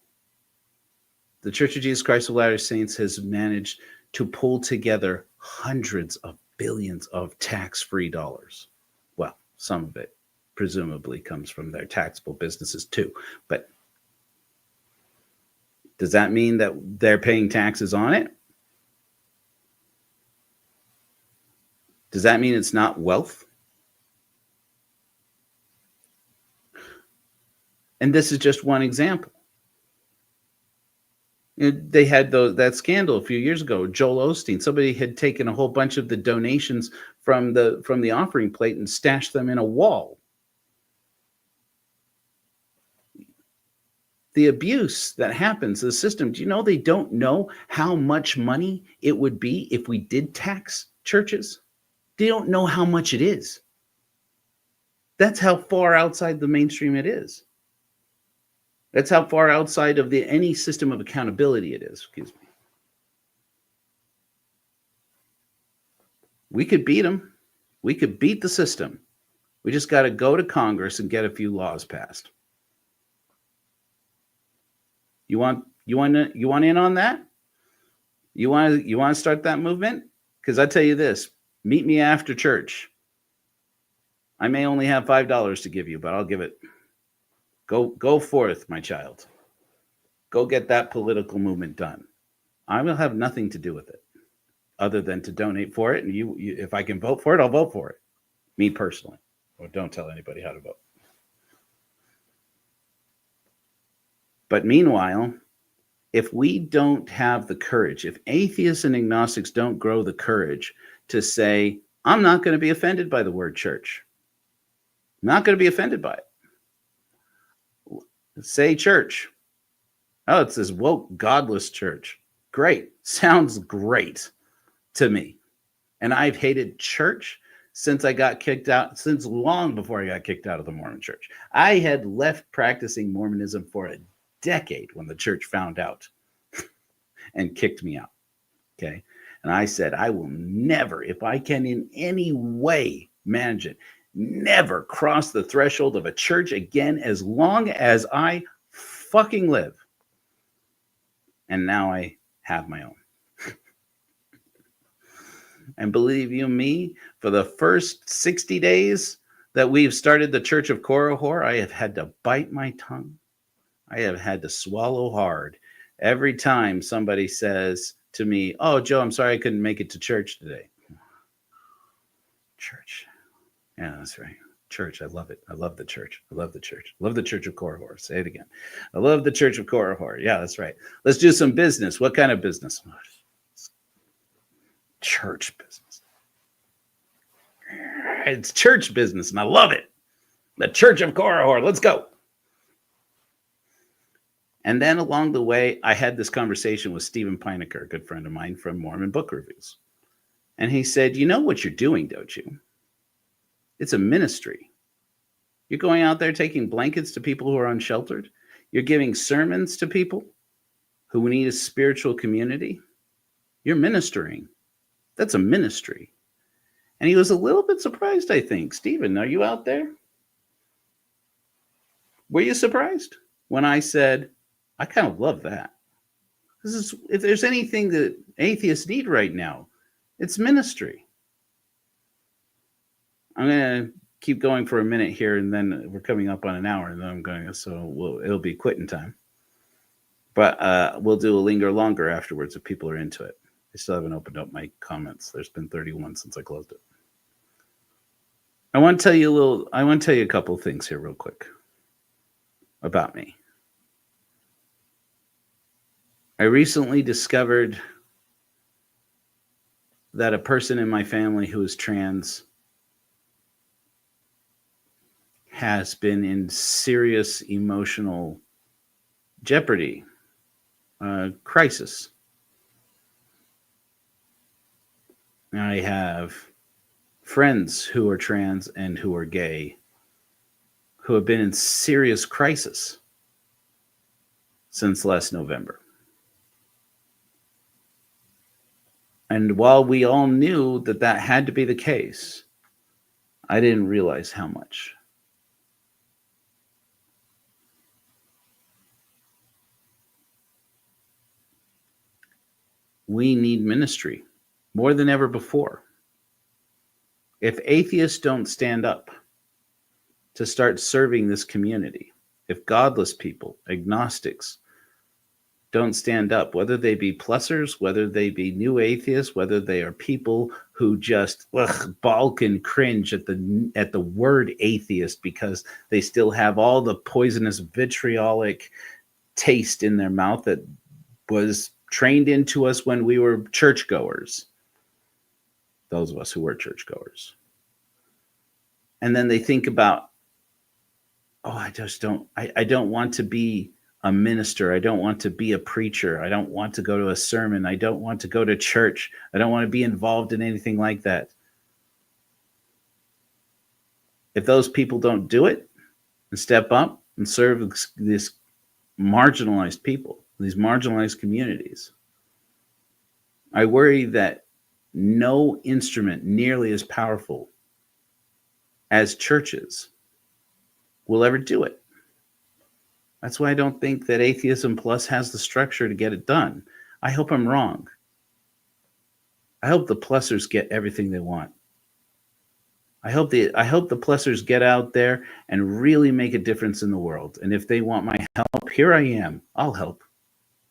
the Church of Jesus Christ of Latter-day Saints has managed to pull together hundreds of billions of tax-free dollars. Well, some of it presumably comes from their taxable businesses too. But does that mean that they're paying taxes on it? Does that mean it's not wealth? And this is just one example. They had that scandal a few years ago. Joel Osteen, somebody had taken a whole bunch of the donations from the offering plate and stashed them in a wall. The abuse that happens in the system. Do you know they don't know how much money it would be if we did tax churches? They don't know how much it is. That's how far outside the mainstream it is. That's how far outside of any system of accountability it is. Excuse me. We could beat them. We could beat the system. We just got to go to Congress and get a few laws passed. You want in on that? You want to start that movement? Because I tell you this, meet me after church. I may only have $5 to give you, but I'll give it. Go forth, my child. Go get that political movement done. I will have nothing to do with it other than to donate for it. And you if I can vote for it, I'll vote for it. Me personally. Or don't tell anybody how to vote. But meanwhile, if we don't have the courage, if atheists and agnostics don't grow the courage to say, I'm not going to be offended by the word church. I'm not going to be offended by it. Say church. Oh, it's this woke, godless church. Great. Sounds great to me. And I've hated church since I got kicked out, since long before I got kicked out of the Mormon church. I had left practicing Mormonism for a decade when the church found out and kicked me out. Okay. And I said, I will never, if I can in any way manage it, never cross the threshold of a church again as long as I fucking live. And now I have my own. And believe you me, for the first 60 days that we've started the Church of Korihor, I have had to bite my tongue. I have had to swallow hard every time somebody says to me, oh, Joe, I'm sorry I couldn't make it to church today. Church. Yeah, that's right. Church. I love it. I love the church. I love the church. I love the Church of Korihor. Say it again. I love the Church of Korihor. Yeah, that's right. Let's do some business. What kind of business? Church business. It's church business, and I love it. The Church of Korihor. Let's go. And then along the way, I had this conversation with Stephen Pinecker, a good friend of mine from Mormon Book Reviews. And he said, you know what you're doing, don't you? It's a ministry. You're going out there taking blankets to people who are unsheltered. You're giving sermons to people who need a spiritual community. You're ministering. That's a ministry. And he was a little bit surprised, I think. Stephen, are you out there? Were you surprised when I said, I kind of love that? This is, if there's anything that atheists need right now, it's ministry. I'm going to keep going for a minute here, and then we're coming up on an hour, and then I'm going to, so it'll be quitting time. But we'll do a linger longer afterwards if people are into it. I still haven't opened up my comments. There's been 31 since I closed it. I want to tell you a couple of things here real quick about me. I recently discovered that a person in my family who is trans has been in serious emotional jeopardy, crisis. I have friends who are trans and who are gay who have been in serious crisis since last November. And while we all knew that that had to be the case, I didn't realize how much. We need ministry more than ever before. If atheists don't stand up to start serving this community, if godless people, agnostics, don't stand up, whether they be plusers, whether they be new atheists, whether they are people who just balk and cringe at the word atheist because they still have all the poisonous vitriolic taste in their mouth that was trained into us when we were churchgoers. Those of us who were churchgoers. And then they think about, I don't want to be a minister. I don't want to be a preacher. I don't want to go to a sermon. I don't want to go to church. I don't want to be involved in anything like that. If those people don't do it and step up and serve these marginalized people, these marginalized communities, I worry that no instrument nearly as powerful as churches will ever do it. That's why I don't think that Atheism Plus has the structure to get it done. I hope I'm wrong. I hope the plusers get everything they want. I hope the plusers get out there and really make a difference in the world. And if they want my help, here I am. I'll help.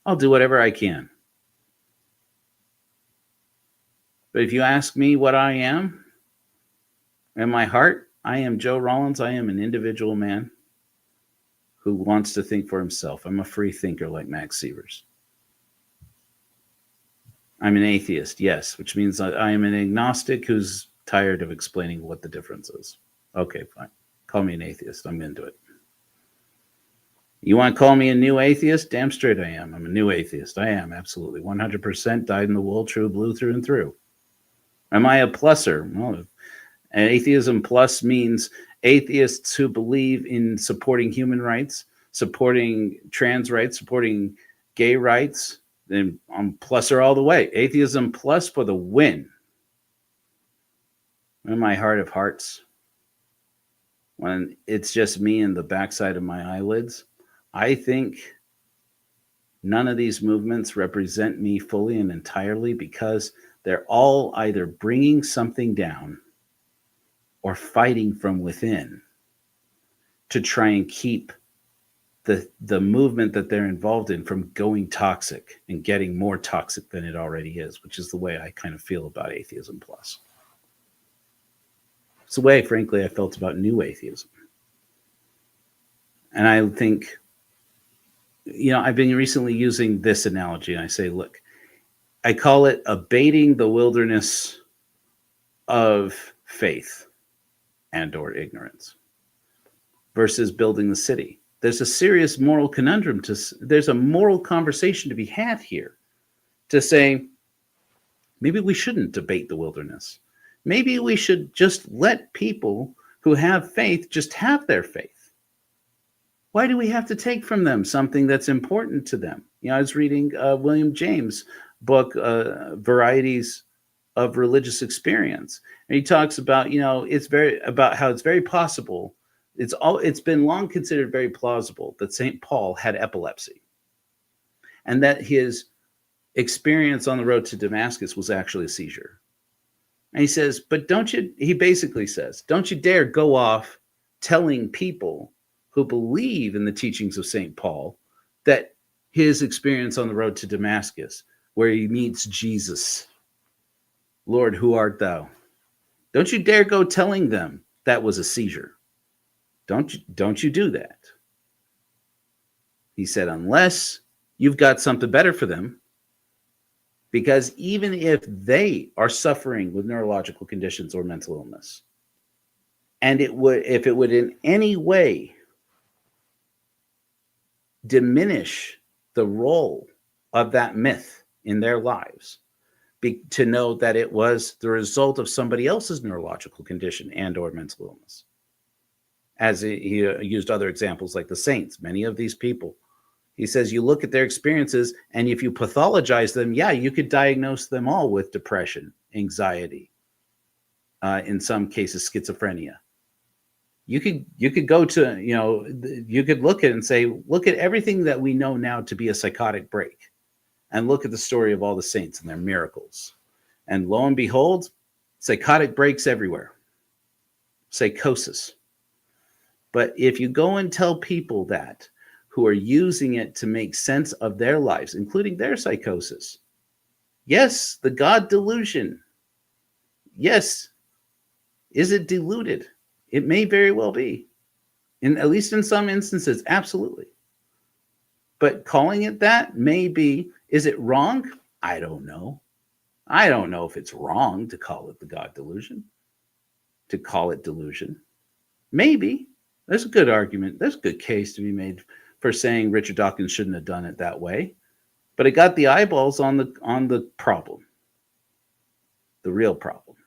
I'll do whatever I can. But if you ask me what I am, in my heart, I am Joe Rollins. I am an individual man who wants to think for himself. I'm a free thinker like Max Sievers. I'm an atheist, yes, which means I am an agnostic who's tired of explaining what the difference is. Okay, fine. Call me an atheist. I'm into it. You want to call me a new atheist? Damn straight I am. I'm a new atheist. I am, absolutely. 100% dyed in the wool, true blue through and through. Am I a pluser? Well, and atheism plus means atheists who believe in supporting human rights, supporting trans rights, supporting gay rights. Then I'm pluser all the way. Atheism plus for the win. In my heart of hearts, when it's just me and the backside of my eyelids, I think none of these movements represent me fully and entirely because they're all either bringing something down or fighting from within to try and keep the movement that they're involved in from going toxic and getting more toxic than it already is, which is the way I kind of feel about Atheism Plus. It's the way, frankly, I felt about New Atheism. And I think, I've been recently using this analogy, and I say, look, I call it abating the wilderness of faith and or ignorance versus building the city. There's a serious moral conundrum there's a moral conversation to be had here to say, maybe we shouldn't debate the wilderness. Maybe we should just let people who have faith just have their faith. Why do we have to take from them something that's important to them? I was reading William James' book, Varieties of Religious Experience. And he talks about, about how it's very possible. It's been long considered very plausible that St. Paul had epilepsy and that his experience on the road to Damascus was actually a seizure. And he says, he basically says, don't you dare go off telling people who believe in the teachings of St. Paul that his experience on the road to Damascus, where he meets Jesus, Lord, who art thou? Don't you dare go telling them that was a seizure. Don't you do that. He said, unless you've got something better for them, Because even if they are suffering with neurological conditions or mental illness, and if it would in any way diminish the role of that myth in their lives, to know that it was the result of somebody else's neurological condition and or mental illness. As he used other examples like the saints, many of these people, he says, you look at their experiences, and if you pathologize them, yeah, you could diagnose them all with depression, anxiety, in some cases, schizophrenia. You could go to, you could look at it and say, look at everything that we know now to be a psychotic break, and look at the story of all the saints and their miracles. And lo and behold, psychotic breaks everywhere. Psychosis. But if you go and tell people that, who are using it to make sense of their lives, including their psychosis, yes, the God delusion, yes, is it diluted? It may very well be, at least in some instances, absolutely. But calling it that may be, is it wrong? I don't know. I don't know if it's wrong to call it the God delusion, to call it delusion. Maybe. There's a good argument. There's a good case to be made for saying Richard Dawkins shouldn't have done it that way. But it got the eyeballs on the problem, the real problem.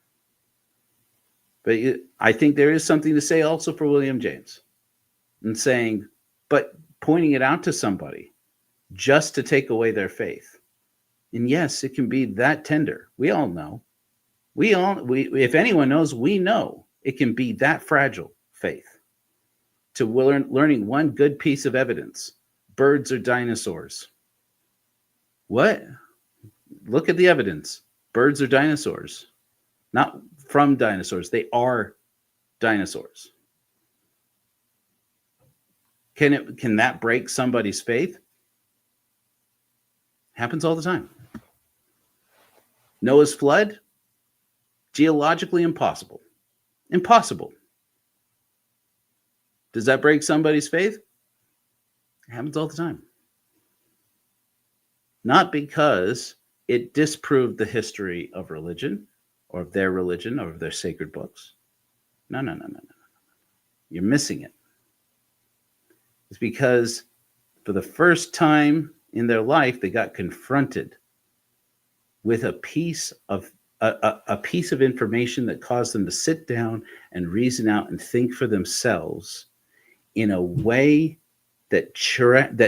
But I think there is something to say also for William James, and saying, but pointing it out to somebody just to take away their faith. And yes, it can be that tender. We all know. If anyone knows, we know it can be that fragile, faith. To learning one good piece of evidence. Birds are dinosaurs. What? Look at the evidence. Birds are dinosaurs. Not from dinosaurs. They are dinosaurs. Can that break somebody's faith? Happens all the time. Noah's flood? Geologically impossible. Impossible. Does that break somebody's faith? It happens all the time. Not because it disproved the history of religion or of their religion or of their sacred books. No. You're missing it. It's because for the first time in their life, they got confronted with a piece of information that caused them to sit down and reason out and think for themselves in a way that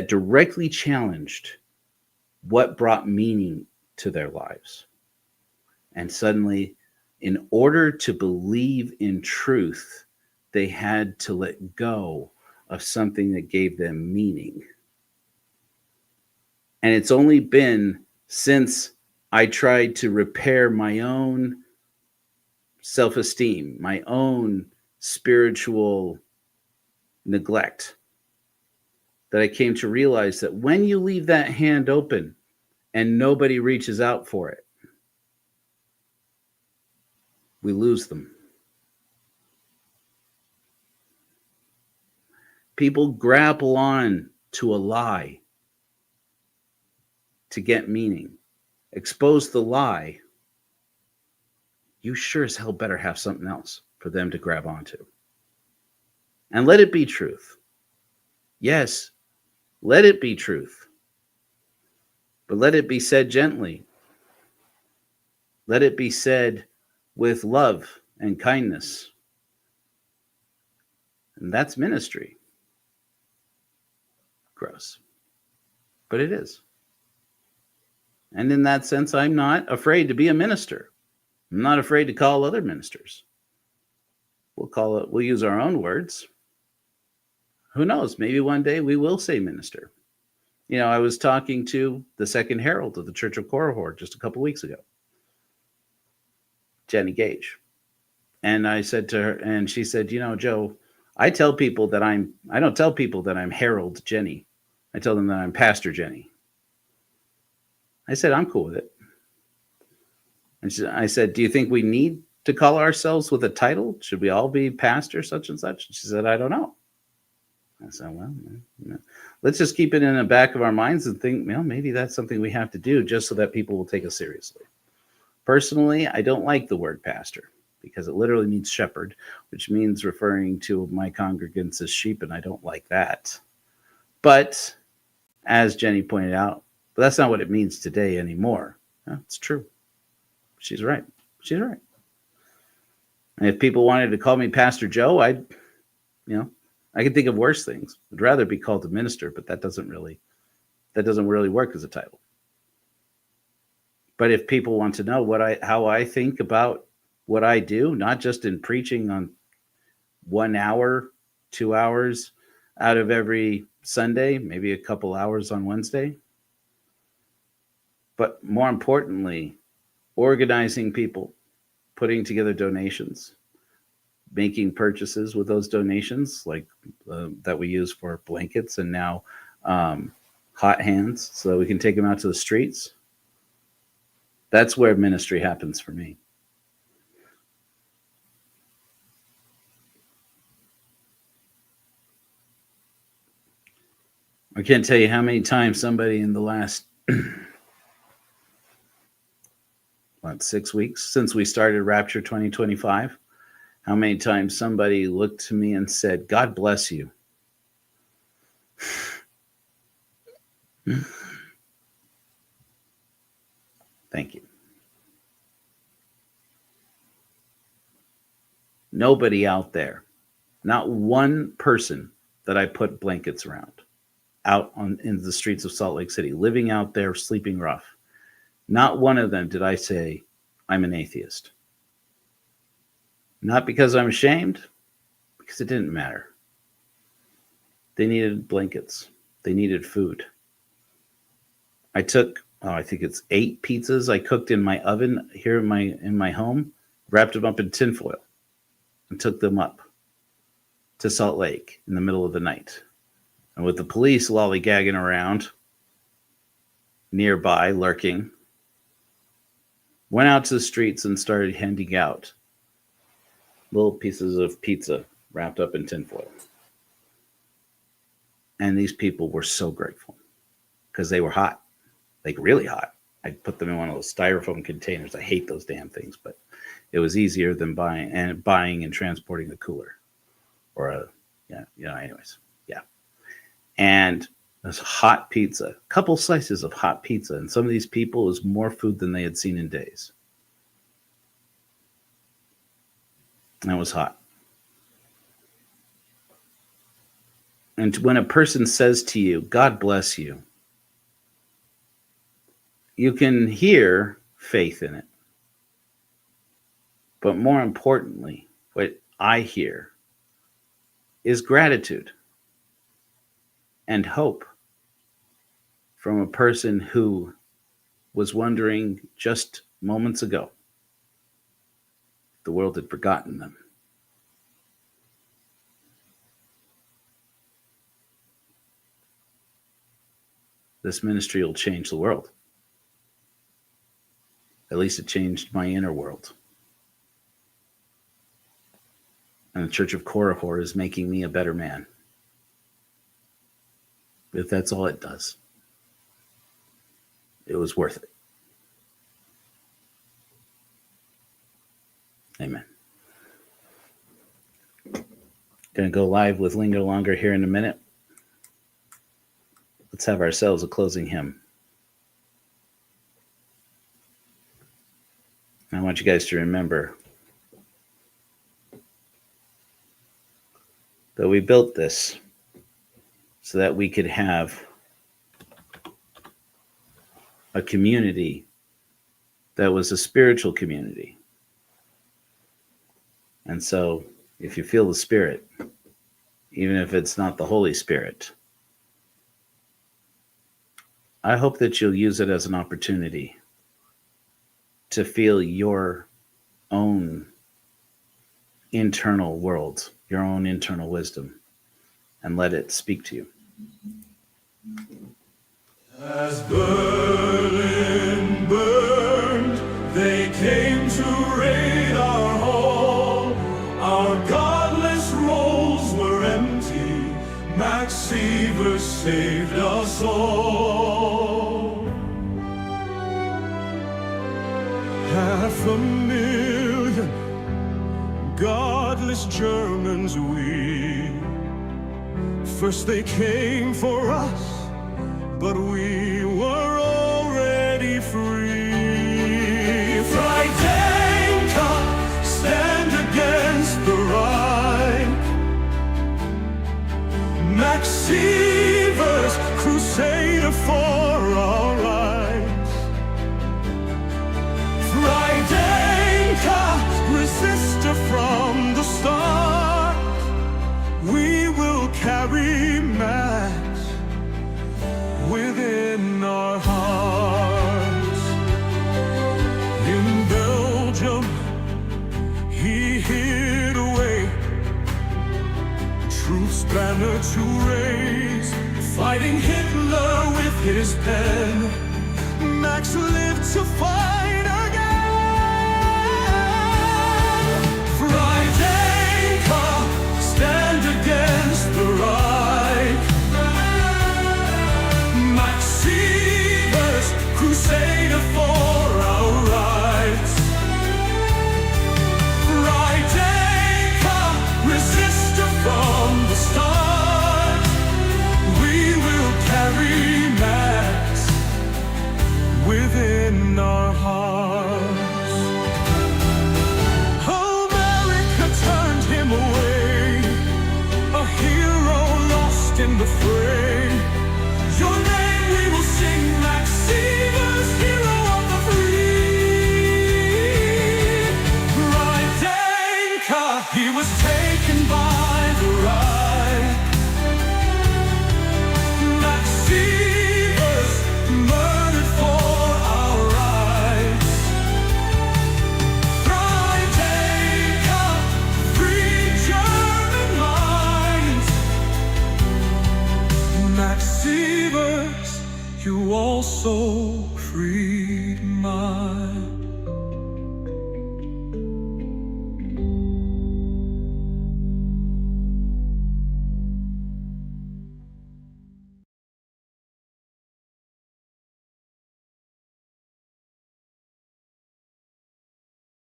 directly challenged what brought meaning to their lives. And suddenly, in order to believe in truth, they had to let go of something that gave them meaning. And it's only been since I tried to repair my own self-esteem, my own spiritual neglect, that I came to realize that when you leave that hand open and nobody reaches out for it, we lose them. People grapple on to a lie to get meaning. Expose the lie. You sure as hell better have something else for them to grab onto. And let it be truth. Yes, let it be truth. But let it be said gently. Let it be said with love and kindness. And that's ministry. Gross. But it is. And in that sense, I'm not afraid to be a minister. I'm not afraid to call other ministers. We'll use our own words. Who knows? Maybe one day we will say minister. I was talking to the second herald of the Church of Corahor just a couple weeks ago, Jenny Gage. And I said to her, and she said, Joe, I don't tell people that I'm Herald Jenny. I tell them that I'm Pastor Jenny. I said, I'm cool with it. And I said, do you think we need to call ourselves with a title? Should we all be pastor such and such? And she said, I don't know. I said, well, let's just keep it in the back of our minds and think, well, maybe that's something we have to do just so that people will take us seriously. Personally, I don't like the word pastor because it literally means shepherd, which means referring to my congregants as sheep, and I don't like that. But as Jenny pointed out, but that's not what it means today anymore. It's true. She's right. She's right. And if people wanted to call me Pastor Joe, I could think of worse things. I'd rather be called a minister, but that doesn't really work as a title. But if people want to know how I think about what I do, not just in preaching on 1 hour, 2 hours out of every Sunday, maybe a couple hours on Wednesday, but more importantly, organizing people, putting together donations, making purchases with those donations, like that we use for blankets and now hot hands so that we can take them out to the streets. That's where ministry happens for me. I can't tell you how many times somebody in the last 6 weeks since we started Rapture 2025, how many times somebody looked to me and said, God bless you. Thank you. Nobody out there, not one person that I put blankets around out in the streets of Salt Lake City, living out there, sleeping rough. Not one of them did I say, I'm an atheist. Not because I'm ashamed, because it didn't matter. They needed blankets. They needed food. I took, I think it's 8 pizzas I cooked in my oven here in my home, wrapped them up in tinfoil, and took them up to Salt Lake in the middle of the night. And with the police lollygagging around nearby, lurking, went out to the streets and started handing out little pieces of pizza wrapped up in tinfoil. And these people were so grateful because they were hot, like really hot. I put them in one of those styrofoam containers. I hate those damn things, but it was easier than buying and transporting a cooler or anyways. Yeah. And this hot pizza, a couple slices of hot pizza. And some of these people, it was more food than they had seen in days. And it was hot. And when a person says to you, God bless you, you can hear faith in it. But more importantly, what I hear is gratitude and hope from a person who was wondering just moments ago if the world had forgotten them. This ministry will change the world. At least it changed my inner world. And the Church of Korihor is making me a better man. If that's all it does, it was worth it. Amen. Going to go live with Linger Longer here in a minute. Let's have ourselves a closing hymn. I want you guys to remember that we built this so that we could have a community that was a spiritual community. And so if you feel the Spirit, even if it's not the Holy Spirit, I hope that you'll use it as an opportunity to feel your own internal world, your own internal wisdom, and let it speak to you. As Berlin burned, they came to raid our hall. Our godless rolls were empty. saved us all. 500,000 godless Germans we. First they came for us, but we were already free. Freidenker, stand against the Reich. Max Sievers, crusader for our rights. Freidenker, resistor from the start. We will carry Max within our hearts. In Belgium, he hid away, truth's banner to raise, fighting Hitler with his pen. Max lived to fight again. Freidenker, stand against the Reich. Max Sievers, crusader for our rights. Freidenker, resistor from the start. We will carry Max within our hearts. America turned him away, a hero lost in the fray. Your name we will sing, Max Sievers, hero of the free. Freidenker, he was taken by the Reich. Max Sievers, murdered for our rights. Freidenker, free German minds. Max Sievers, you also freed mine.